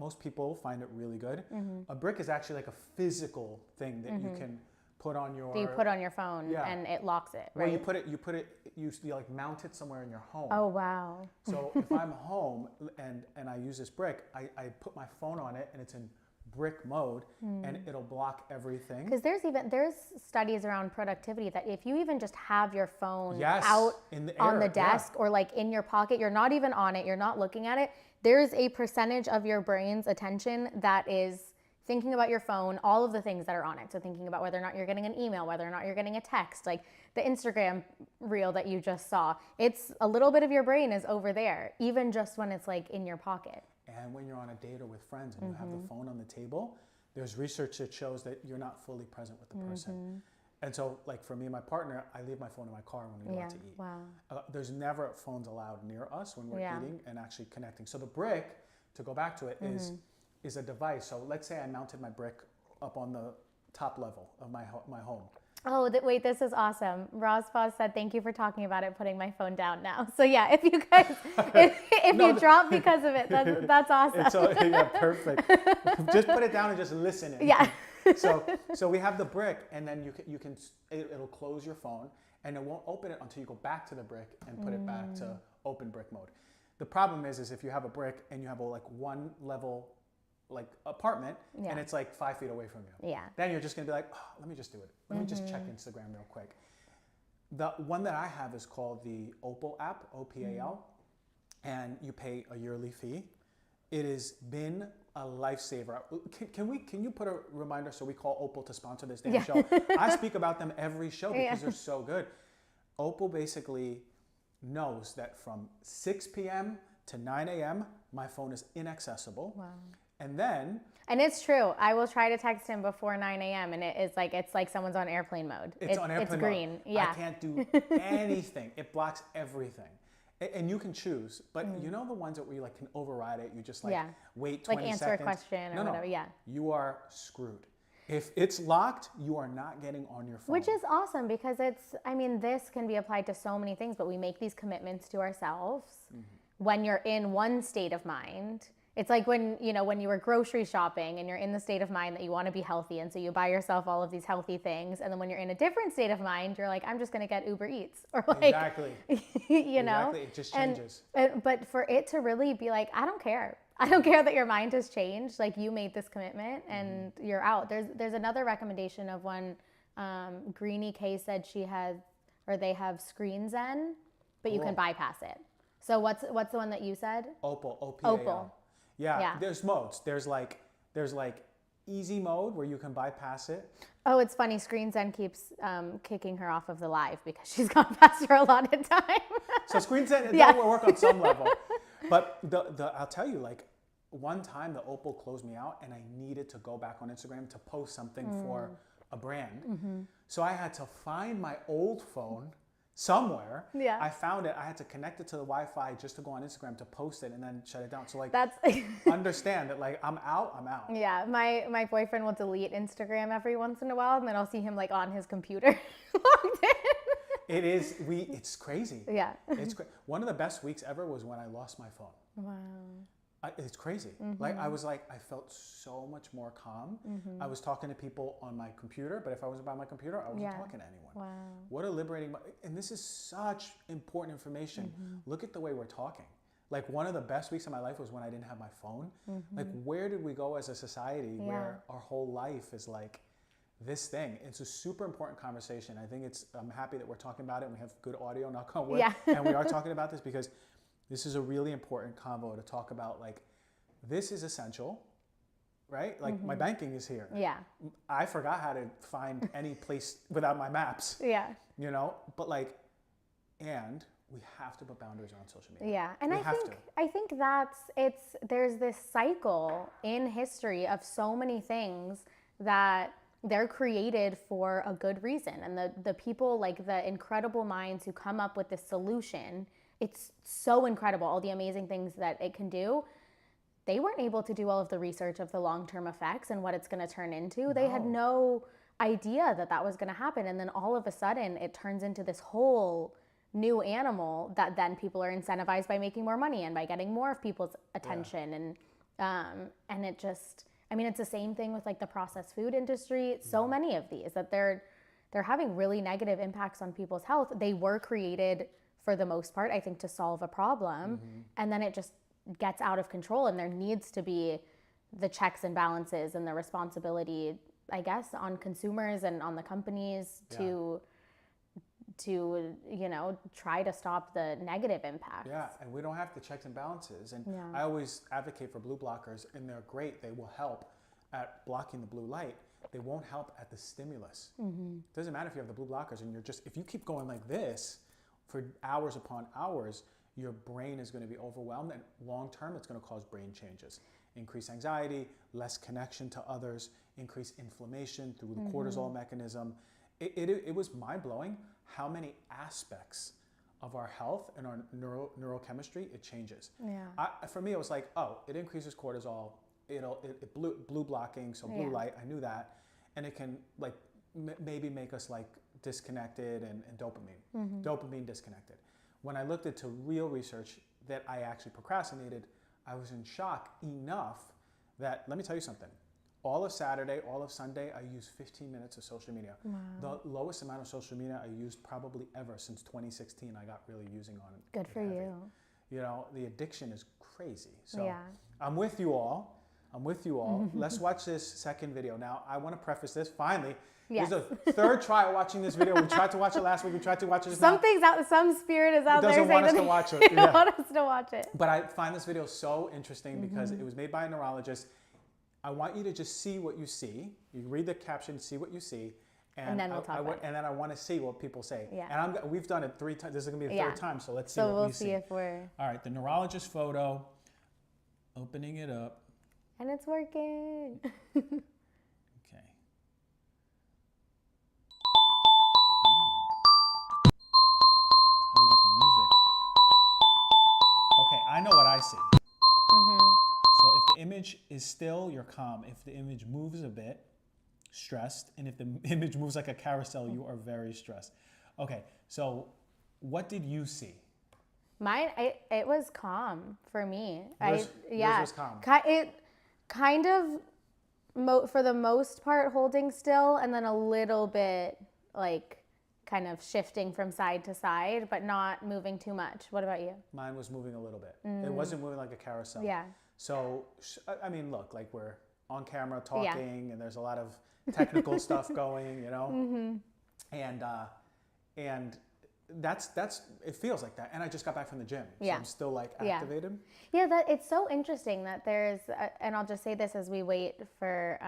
most people find it really good. A brick is actually like a physical thing that you can put on your. That you put on your phone and it locks it, right? Well, you like mount it somewhere in your home. Oh wow! So if I'm home and I use this brick, I put my phone on it and it's in brick mode and it'll block everything. Because there's studies around productivity that if you even just have your phone out on the desk or like in your pocket, you're not even on it, you're not looking at it. There's a percentage of your brain's attention that is thinking about your phone, all of the things that are on it. So thinking about whether or not you're getting an email, whether or not you're getting a text, like the Instagram reel that you just saw. It's a little bit of your brain is over there, even just when it's like in your pocket. And when you're on a date or with friends and you have the phone on the table, there's research that shows that you're not fully present with the person. And so, like for me and my partner, I leave my phone in my car when we go out to eat. Wow. There's never phones allowed near us when we're eating and actually connecting. So the brick, to go back to it, is a device. So let's say I mounted my brick up on the top level of my home. Oh, wait, this is awesome. Roz Foz said, thank you for talking about it, putting my phone down now. So yeah, if you guys, if you drop because of it, that's awesome. Yeah, perfect. Just put it down and just listen. Yeah. So we have the brick, and then it'll close your phone, and it won't open it until you go back to the brick and put it back to open brick mode. The problem is if you have a brick and you have a one level apartment and it's like 5 feet away from you. Yeah. Then you're just gonna be like, oh, let me just do it. Let me just check Instagram real quick. The one that I have is called the Opal app, OPAL, and you pay a yearly fee. It has been a lifesaver. Can you put a reminder so we call Opal to sponsor this damn show? I speak about them every show because they're so good. Opal basically knows that from 6 p.m. to 9 a.m. my phone is inaccessible. Wow. And then... And it's true. I will try to text him before 9 a.m. and it's like someone's on airplane mode. It's on airplane mode. It's green. Mode. Yeah. I can't do anything. It blocks everything. And you can choose, but you know the ones that where you like can override it. You just like wait 20 like answer seconds. a question or whatever. Yeah. You are screwed. If it's locked, you are not getting on your phone. Which is awesome because this can be applied to so many things, but we make these commitments to ourselves when you're in one state of mind. It's like when you were grocery shopping and you're in the state of mind that you want to be healthy. And so you buy yourself all of these healthy things. And then when you're in a different state of mind, you're like, I'm just going to get Uber Eats or like, exactly. Exactly. It just changes. But for it to really be like, I don't care. I don't care that your mind has changed. Like you made this commitment and you're out. There's another recommendation of one. Greenie K said they have Screen Zen, but you can bypass it. So what's the one that you said? Opal. O-P-A-L. Opal. Yeah, there's modes. There's like easy mode where you can bypass it. Oh, it's funny. Screen Zen keeps kicking her off of the live because she's gone past her allotted time. So Screen Zen will work on some level. But I'll tell you, like one time the Opal closed me out and I needed to go back on Instagram to post something for a brand. So I had to find my old phone somewhere. Yeah. I found it. I had to connect it to the Wi-Fi just to go on Instagram to post it and then shut it down. So like that's understand that like I'm out. Yeah. My boyfriend will delete Instagram every once in a while and then I'll see him like on his computer logged in. It's crazy. Yeah. One of the best weeks ever was when I lost my phone. Wow. It's crazy. Like I felt so much more calm. I was talking to people on my computer, but if I wasn't by my computer, I wasn't talking to anyone. Wow. What a liberating, and this is such important information. Look at the way we're talking. Like one of the best weeks of my life was when I didn't have my phone. Like where did we go as a society where our whole life is like this thing? It's a super important conversation. I'm happy that we're talking about it and we have good audio, knock on wood. And we are talking about this because this is a really important convo to talk about. Like, this is essential, right? Like, my banking is here. Yeah. I forgot how to find any place without my maps. Yeah. But like, and we have to put boundaries on social media. Yeah. And I think there's this cycle in history of so many things that they're created for a good reason. And the people, like the incredible minds who come up with this solution, it's so incredible, all the amazing things that it can do. They weren't able to do all of the research of the long-term effects and what it's going to turn into. No. They had no idea that was going to happen. And then all of a sudden, it turns into this whole new animal that then people are incentivized by making more money and by getting more of people's attention. And it just, it's the same thing with like the processed food industry. So many of these that they're having really negative impacts on people's health. They were created for the most part, I think, to solve a problem. And then it just gets out of control and there needs to be the checks and balances and the responsibility, I guess, on consumers and on the companies to try to stop the negative impact. Yeah, and we don't have the checks and balances. And I always advocate for blue blockers, and they're great. They will help at blocking the blue light. They won't help at the stimulus. It doesn't matter if you have the blue blockers and if you keep going like this for hours upon hours, your brain is going to be overwhelmed, and long term it's going to cause brain changes. Increased anxiety, less connection to others, increased inflammation through the cortisol mechanism. It was mind-blowing how many aspects of our health and our neurochemistry it changes. For me, it was like, it increases cortisol, it blue blocking, so blue light, I knew that, and it can like maybe make us like disconnected and dopamine disconnected. When I looked into real research that I actually procrastinated, I was in shock enough that, let me tell you something, all of Saturday, all of Sunday, I used 15 minutes of social media. Wow. The lowest amount of social media I used probably ever since 2016. I got really using on it. Good for you. The addiction is crazy. So I'm with you all. I'm with you all. Let's watch this second video. Now, I want to preface this. Finally, Yes. this is the third try at watching this video. We tried to watch it last week. We tried to watch it Something's out. Some spirit is out there doesn't saying want us that to watch it. they don't want us to watch it. But I find this video so interesting because it was made by a neurologist. I want you to just see what you see. You read the caption, see what you see. And then we'll talk about it. And then I want to see what people say. Yeah. And we've done it 3 times. This is going to be the third time, so let's see what we'll we see. see if we're... All right, the neurologist photo. Opening it up. And it's working. Okay. Oh, we got the music. Okay, I know what I see. So if the image is still, you're calm. If the image moves a bit, stressed. And if the image moves like a carousel, you are very stressed. Okay, so what did you see? Mine, it was calm for me. Yours was calm. It kind of, for the most part, holding still, and then a little bit like kind of shifting from side to side, but not moving too much. What about you? Mine was moving a little bit. It wasn't moving like a carousel. Yeah. So, I mean, look, like we're on camera talking, and there's a lot of technical stuff going, you know, and that's it feels like that. And I just got back from the gym, so I'm still like activated. Yeah, that it's so interesting that there's, and I'll just say this as we wait for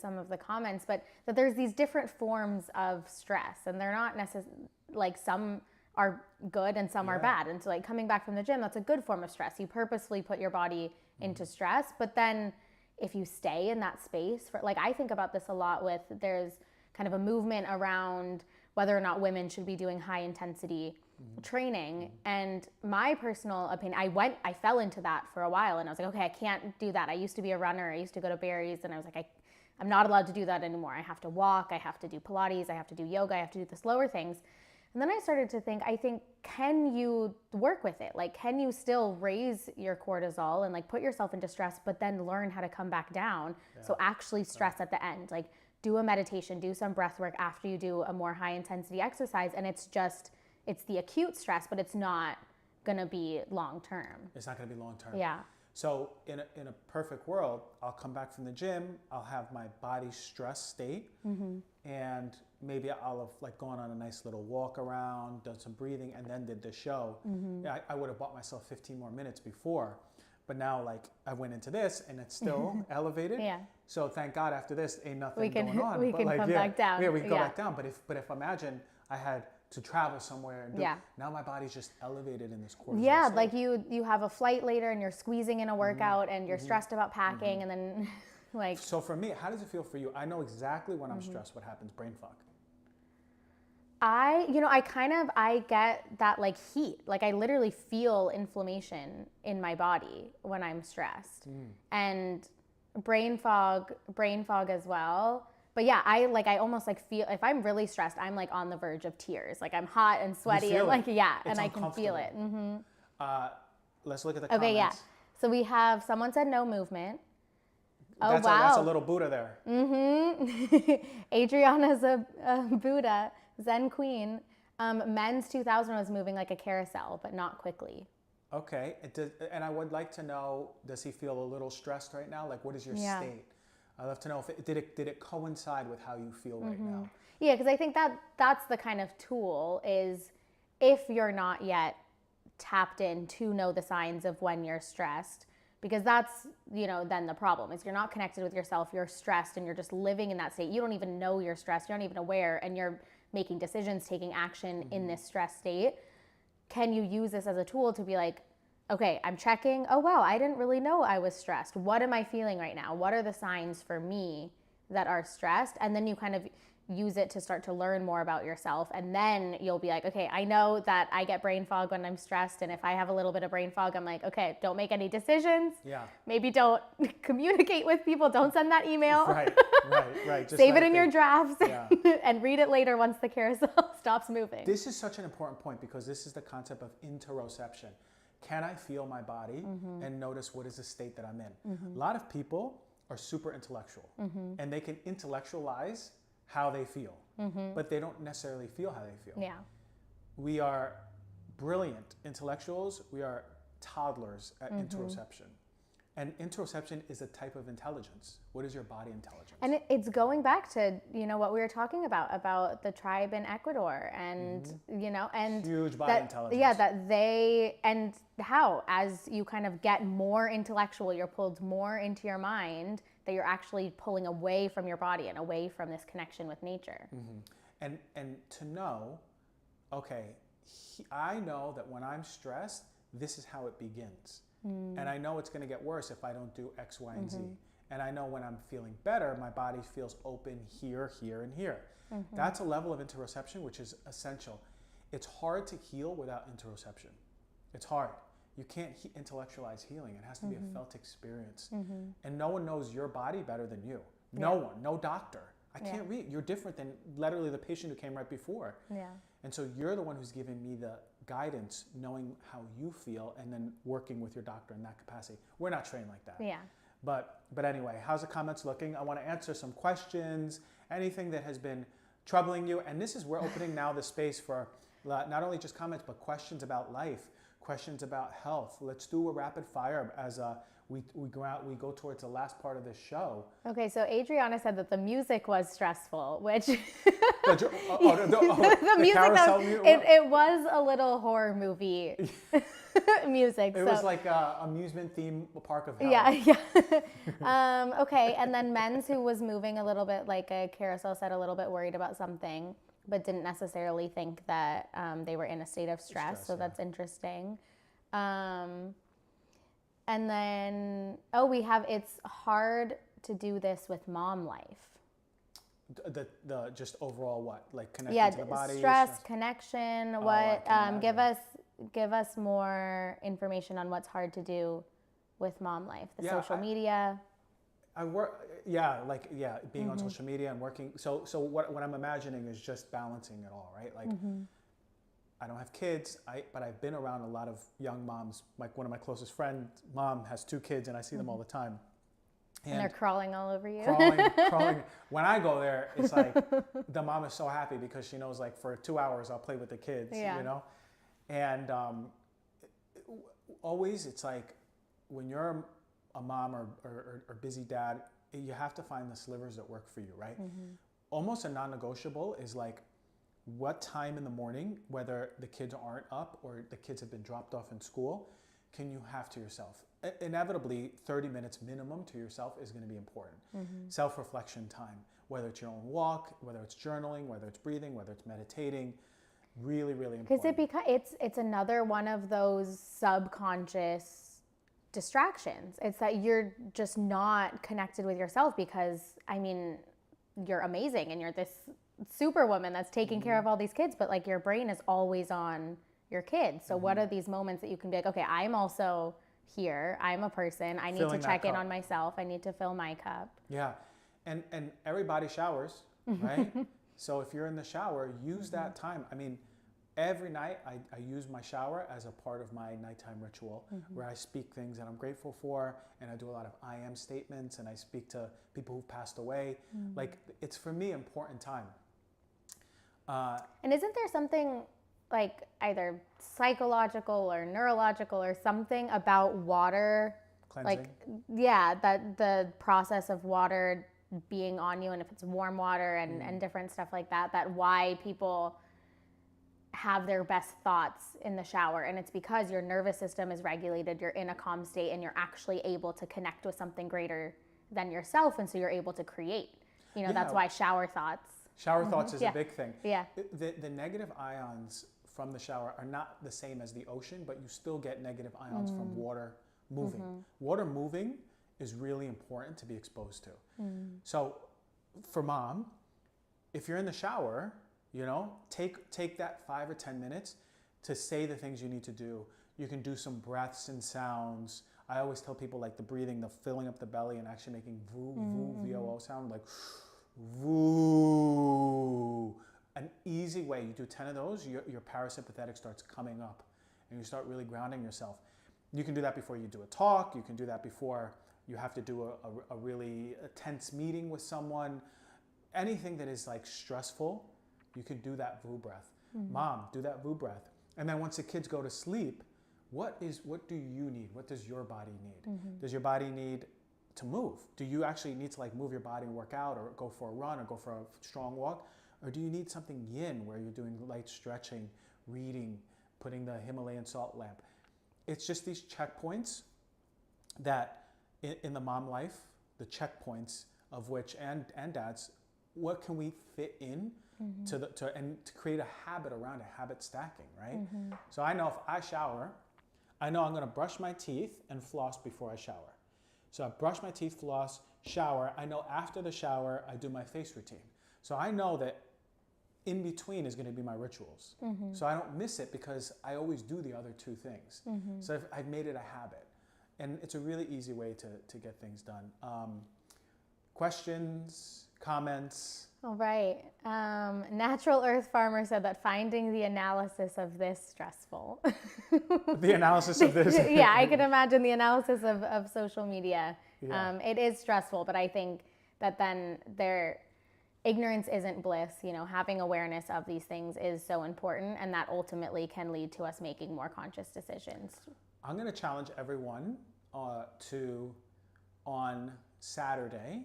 some of the comments, but that there's these different forms of stress, and they're not necessarily like some are good and some are bad. And so like coming back from the gym, that's a good form of stress. You purposefully put your body into stress, but then if you stay in that space for, like, I think about this a lot with, there's kind of a movement around whether or not women should be doing high intensity training. And my personal opinion, I fell into that for a while, and I was like, okay, I can't do that. I used to be a runner. I used to go to Barry's, and I was like, I'm not allowed to do that anymore. I have to walk. I have to do Pilates. I have to do yoga. I have to do the slower things. And then I started to think, can you work with it? Like, can you still raise your cortisol and like put yourself into stress, but then learn how to come back down? So actually stress at the end, like do a meditation, do some breath work after you do a more high intensity exercise. And it's the acute stress, but it's not going to be long-term. It's not going to be long-term. Yeah. So in a perfect world, I'll come back from the gym, I'll have my body stress state, and maybe I'll have like gone on a nice little walk around, done some breathing, and then did the show. Yeah, I would have bought myself 15 more minutes before, but now like I went into this and it's still elevated. Yeah. So thank God after this ain't nothing going on. We can like, come back down. Yeah, we can go back down. But if imagine I had to travel somewhere and now my body's just elevated in this cortisol state. Like you have a flight later and you're squeezing in a workout and you're stressed about packing and then like. So for me, how does it feel for you? I know exactly when I'm stressed what happens, brain fog. I get that like heat. Like I literally feel inflammation in my body when I'm stressed. And brain fog as well. But yeah, I almost like feel, if I'm really stressed, I'm like on the verge of tears. Like I'm hot and sweaty and like, and I can feel it. Let's look at the comments. Okay, yeah. So we have, someone said no movement. Oh, wow. That's a little Buddha there. Adriana's a Buddha, Zen Queen. Men's 2000 was moving like a carousel, but not quickly. Okay. And I would like to know, does he feel a little stressed right now? Like, what is your state? I'd love to know if did it coincide with how you feel right now? Yeah, because I think that's the kind of tool is if you're not yet tapped in to know the signs of when you're stressed, because that's, then the problem is you're not connected with yourself, you're stressed and you're just living in that state. You don't even know you're stressed, you're not even aware, and you're making decisions, taking action in this stress state. Can you use this as a tool to be like, okay, I'm checking. Oh, wow, I didn't really know I was stressed. What am I feeling right now? What are the signs for me that are stressed? And then you kind of use it to start to learn more about yourself. And then you'll be like, okay, I know that I get brain fog when I'm stressed. And if I have a little bit of brain fog, I'm like, okay, don't make any decisions. Yeah. Maybe don't communicate with people. Don't send that email. Right. Just save it in your drafts and read it later once the carousel stops moving. This is such an important point because this is the concept of interoception. Can I feel my body and notice what is the state that I'm in? A lot of people are super intellectual and they can intellectualize how they feel, but they don't necessarily feel how they feel. Yeah. We are brilliant intellectuals. We are toddlers at interoception. And interoception is a type of intelligence. What is your body intelligence? And it's going back to, what we were talking about the tribe in Ecuador and, and huge body intelligence. Yeah, that and how, as you kind of get more intellectual, you're pulled more into your mind, that you're actually pulling away from your body and away from this connection with nature. And to know, okay, I know that when I'm stressed, this is how it begins. And I know it's going to get worse if I don't do X, Y, and Z. And I know when I'm feeling better, my body feels open here, here, and here. That's a level of interoception which is essential. It's hard to heal without interoception. It's hard. You can't intellectualize healing. It has to be a felt experience. And no one knows your body better than you. No one, no doctor. I can't read. You're different than literally the patient who came right before. And so you're the one who's giving me the guidance, knowing how you feel, and then working with your doctor in that capacity. We're not trained like that. But anyway, how's the comments looking? I want to answer some questions, anything that has been troubling you. And this is, we're opening now the space for not only just comments, but questions about life, questions about health. Let's do a rapid fire as we go towards the last part of this show. Okay, so Adriana said that the music was stressful, which the music it was a little horror movie music. It was like a amusement theme park of hell. Okay, and then Men's, who was moving a little bit like a carousel, said a little bit worried about something, but didn't necessarily think that they were in a state of stress. So that's interesting. And then, we have, it's hard to do this with mom life. The just overall what? Like connecting to the body? Stress, connection, what, give us more information on what's hard to do with mom life, social media. I work, being on social media and working. So what I'm imagining is just balancing it all, right? Like, I don't have kids, but I've been around a lot of young moms. Like one of my closest friends' mom has 2 kids, and I see them all the time. And they're crawling all over you. Crawling. When I go there, it's like the mom is so happy because she knows, like, for 2 hours I'll play with the kids, And always it's like when you're a mom or busy dad, you have to find the slivers that work for you, right? Almost a non-negotiable is like, what time in the morning, whether the kids aren't up or the kids have been dropped off in school, can you have to yourself? Inevitably, 30 minutes minimum to yourself is going to be important. Self-reflection time, whether it's your own walk, whether it's journaling, whether it's breathing, whether it's meditating, really, really important. Because it's another one of those subconscious distractions. It's that you're just not connected with yourself because, you're amazing and you're this superwoman that's taking care of all these kids, but like your brain is always on your kids. So what are these moments that you can be like, okay, I'm also here. I'm a person. I need to check in on myself. I need to fill my cup. Yeah. And everybody showers, right? So if you're in the shower, use that time. Every night I use my shower as a part of my nighttime ritual where I speak things that I'm grateful for, and I do a lot of I am statements, and I speak to people who've passed away. Like, it's for me important time. And isn't there something like either psychological or neurological or something about water? Cleansing. That the process of water being on you, and if it's warm water and different stuff like that, that why people have their best thoughts in the shower. And it's because your nervous system is regulated, you're in a calm state, and you're actually able to connect with something greater than yourself. And so you're able to create. That's why shower thoughts. Shower thoughts is a big thing. Yeah. The negative ions from the shower are not the same as the ocean, but you still get negative ions from water moving. Water moving is really important to be exposed to. So for mom, if you're in the shower, take that 5 or 10 minutes to say the things you need to do. You can do some breaths and sounds. I always tell people, like, the breathing, the filling up the belly and actually making VOO sound, like VOO. An easy way, you do 10 of those, your parasympathetic starts coming up and you start really grounding yourself. You can do that before you do a talk. You can do that before you have to do a really tense meeting with someone. Anything that is like stressful, you can do that VOO breath. Mom, do that VOO breath. And then once the kids go to sleep, what do you need? What does your body need? Does your body need to move? Do you actually need to like move your body and work out, or go for a run, or go for a strong walk? Or do you need something yin, where you're doing light stretching, reading, putting the Himalayan salt lamp? It's just these checkpoints that in the mom life, the checkpoints of which, and dads, what can we fit in to create a habit around it, habit stacking, right? So I know if I shower, I know I'm gonna brush my teeth and floss before I shower. So I brush my teeth, floss, shower. I know after the shower, I do my face routine. So I know that in between is gonna be my rituals. So I don't miss it because I always do the other two things. So I've made it a habit. And it's a really easy way to get things done. Questions, comments? All right. Natural Earth Farmer said that finding the analysis of this stressful. The analysis of this? Yeah, I can imagine the analysis of social media. Yeah. It is stressful, but I think that then ignorance isn't bliss. You know, having awareness of these things is so important, and that ultimately can lead to us making more conscious decisions. I'm going to challenge everyone to, on Saturday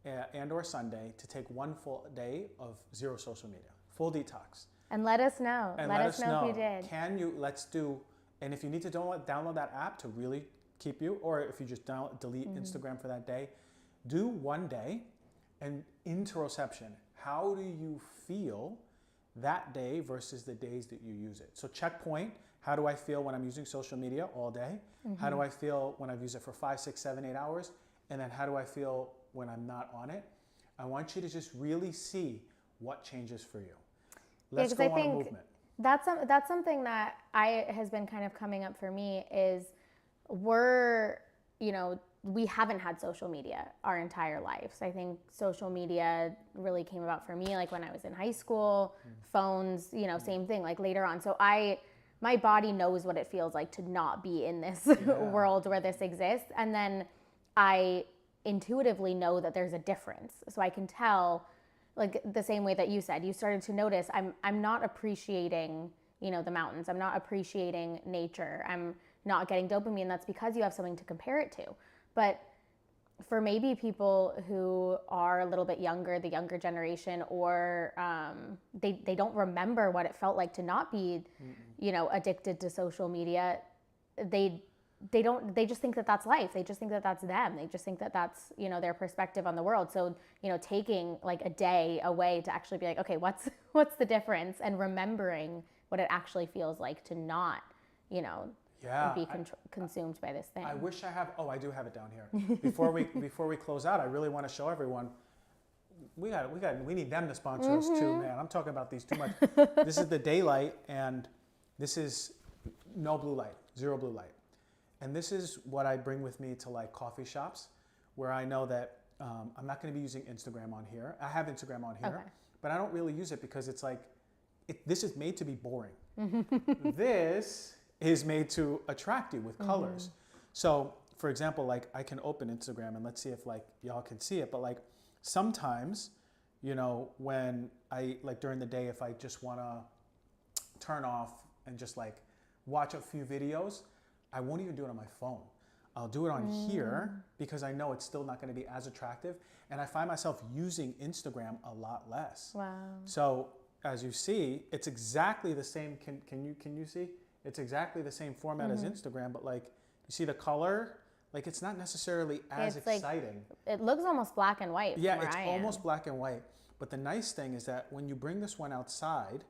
and or Sunday, to take one full day of zero social media, full detox. And let us know. And let us know if you did. And if you need to download that app to really keep you, or if you just delete Instagram for that day, do one day. And interoception, how do you feel that day versus the days that you use it? So checkpoint, how do I feel when I'm using social media all day? How do I feel when I've used it for 5, 6, 7, 8 hours? And then how do I feel when I'm not on it? I want you to just really see what changes for you. Let's go on a movement. That's something that has been kind of coming up for me is we haven't had social media our entire lives. I think social media really came about for me like when I was in high school, phones, same thing, like later on. So my body knows what it feels like to not be in this world where this exists. And then I intuitively know that there's a difference. So I can tell, like the same way that you said, you started to notice I'm not appreciating, the mountains. I'm not appreciating nature. I'm not getting dopamine. That's because you have something to compare it to. But for maybe people who are a little bit younger, the younger generation, or they don't remember what it felt like to not be, addicted to social media, they just think that that's life. They just think that that's them. They just think that that's, their perspective on the world. So, taking like a day away to actually be like, okay, what's the difference? And remembering what it actually feels like to not, be consumed by this thing. I wish I do have it down here. Before we close out, I really want to show everyone, we need them to sponsor us too, man. I'm talking about these too much. This is the daylight, and this is no blue light, zero blue light. And this is what I bring with me to like coffee shops, where I know that I'm not going to be using Instagram on here. I have Instagram on here, but I don't really use it because it's like, this is made to be boring. This is made to attract you with colors. So for example, like I can open Instagram and let's see if like y'all can see it, but like sometimes, when I like during the day, if I just want to turn off and just like watch a few videos, I won't even do it on my phone. I'll do it on here because I know it's still not going to be as attractive. And I find myself using Instagram a lot less. Wow. So as you see, it's exactly the same. Can you see? It's exactly the same format as Instagram, but like you see the color, like it's not necessarily as exciting. Like, it looks almost black and white. Yeah, it's almost black and white. But the nice thing is that when you bring this one outside,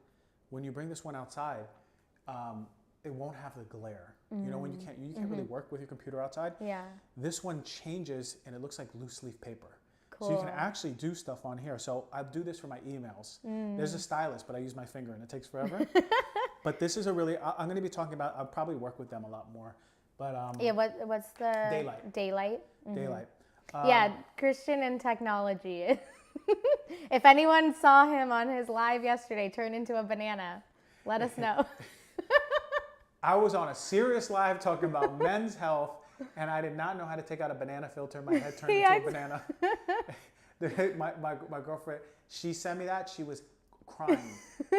it won't have the glare. When you can't really work with your computer outside. Yeah. This one changes and it looks like loose leaf paper. Cool. So you can actually do stuff on here. So I do this for my emails. There's a stylus, but I use my finger and it takes forever. But this is I'm going to be talking about, I'll probably work with them a lot more. But what's the daylight? Daylight. Daylight. Christian and technology. If anyone saw him on his live yesterday turn into a banana, let us know. I was on a serious live talking about men's health, and I did not know how to take out a banana filter. My head turned into a banana. My girlfriend, she sent me that. She was crying.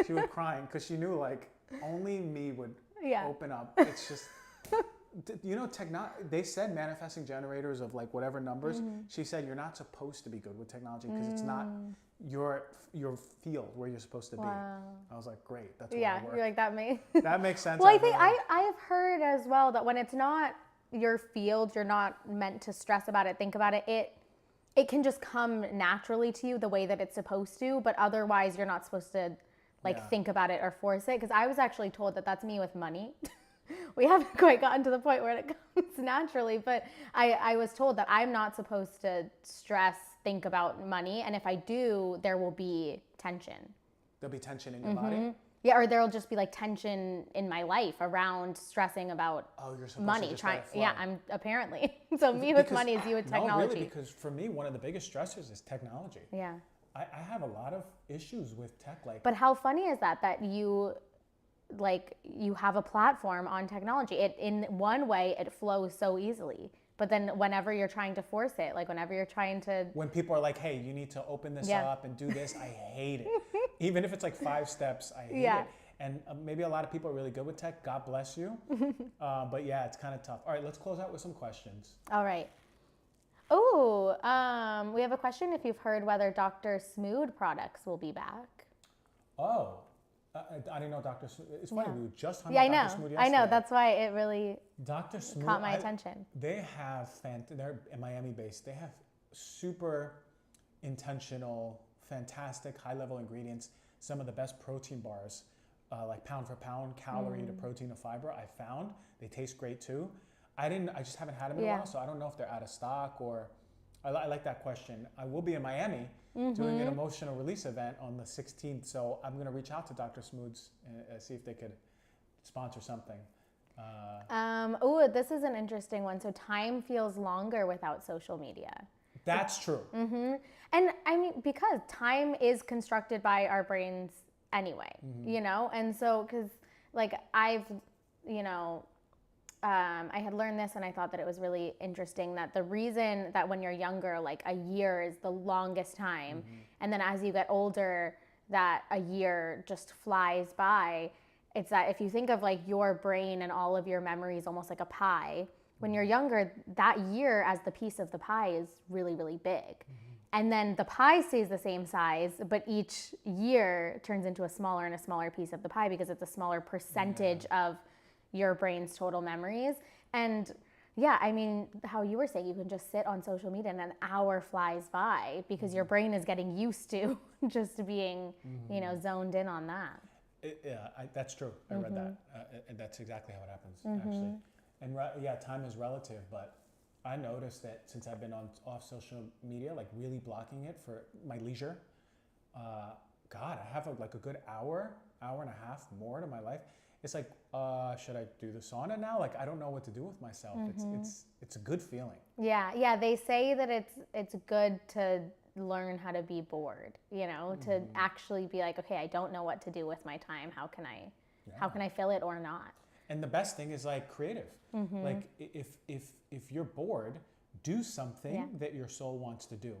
She was crying because she knew like only me would Yeah. open up. It's just, you know, they said manifesting generators of like whatever numbers. She said you're not supposed to be good with technology because it's not your field where you're supposed to be. Wow. I was like, great, that's where I work. You're like that That makes sense. Well, I think I have heard as well that when it's not your field, you're not meant to stress about it, think about it. It can just come naturally to you the way that it's supposed to, but otherwise you're not supposed to think about it or force it. Because I was actually told that that's me with money. We haven't quite gotten to the point where it comes naturally, but I was told that I'm not supposed to think about money. And if I do, there will be tension. There'll be tension in your body? Yeah, or there'll just be like tension in my life around stressing about you're supposed money. to just let it flow. Yeah, I'm apparently. So me with money is you with technology. No, really, because for me, one of the biggest stressors is technology. Yeah. I have a lot of issues with tech. But how funny is that you have a platform on technology? In one way, it flows so easily. But then whenever you're trying to force it, like whenever you're trying to... When people are like, hey, you need to open this up and do this, I hate it. Even if it's like 5 steps, I hate it. And maybe a lot of people are really good with tech. God bless you. But yeah, it's kind of tough. All right, let's close out with some questions. All right. Oh, we have a question if you've heard whether Dr. Smood products will be back. Oh, I didn't know Dr. Smood. It's funny, we were just on I Dr. know. Smood yesterday. I know. That's why it really Dr. Smood caught my attention. They have, they're Miami based. They have super intentional, fantastic, high-level ingredients. Some of the best protein bars, like pound for pound, calorie to protein to fiber. I found they taste great too. I just haven't had them in a while, so I don't know if they're out of stock or. I like that question. I will be in Miami doing an emotional release event on the 16th, so I'm going to reach out to Dr. Smoods and see if they could sponsor something. This is an interesting one. So time feels longer without social media. That's true. And I mean, because time is constructed by our brains anyway, you know? And so, because like I had learned this and I thought that it was really interesting that the reason that when you're younger, like a year is the longest time. And then as you get older, that a year just flies by. It's that if you think of like your brain and all of your memories almost like a pie, when you're younger, that year as the piece of the pie is really, really big. And then the pie stays the same size, but each year turns into a smaller and a smaller piece of the pie because it's a smaller percentage of your brain's total memories. And yeah, I mean, how you were saying, you can just sit on social media and an hour flies by because your brain is getting used to just being, zoned in on that. That's true. I read that. And that's exactly how it happens, actually. And time is relative, but I noticed that since I've been off social media, like really blocking it for my leisure, I have a good hour and a half more to my life. It's like, should I do the sauna now? Like, I don't know what to do with myself. It's a good feeling. Yeah. They say that it's good to learn how to be bored, to actually be like, okay, I don't know what to do with my time. How can I fill it or not? And the best thing is like creative. Like if you're bored, do something that your soul wants to do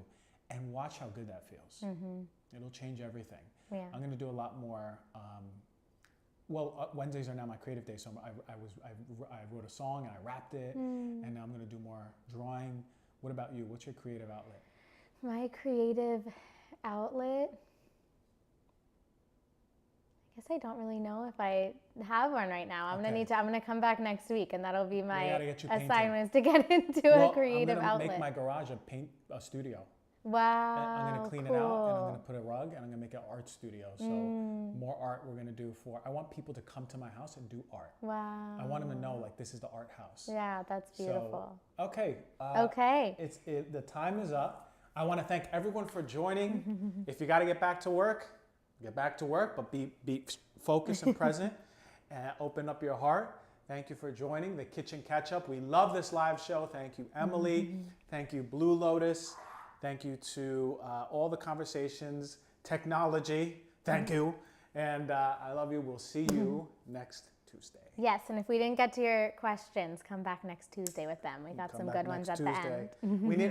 and watch how good that feels. It'll change everything. Yeah. I'm going to do a lot more. Wednesdays are now my creative day, so I wrote a song and I rapped it, and now I'm going to do more drawing. What about you? What's your creative outlet? My creative outlet? I guess I don't really know if I have one right now. I'm gonna come back next week, and that'll be my assignment is to get into a creative outlet. I'm gonna make my garage a studio. Wow. I'm going to clean it out, and I'm going to put a rug, and I'm going to make an art studio. So more art we're going to do I want people to come to my house and do art. Wow. I want them to know, like, this is the art house. Yeah, that's beautiful. So, okay. The time is up. I want to thank everyone for joining. If you got to get back to work, but be focused and present, and open up your heart. Thank you for joining the Kitchen Catch-Up. We love this live show. Thank you, Emily. Thank you, Blue Lotus. Thank you to all the conversations, technology. Thank you. And I love you. We'll see you next Tuesday. Yes, and if we didn't get to your questions, come back next Tuesday with them. We got some good ones at the end. We need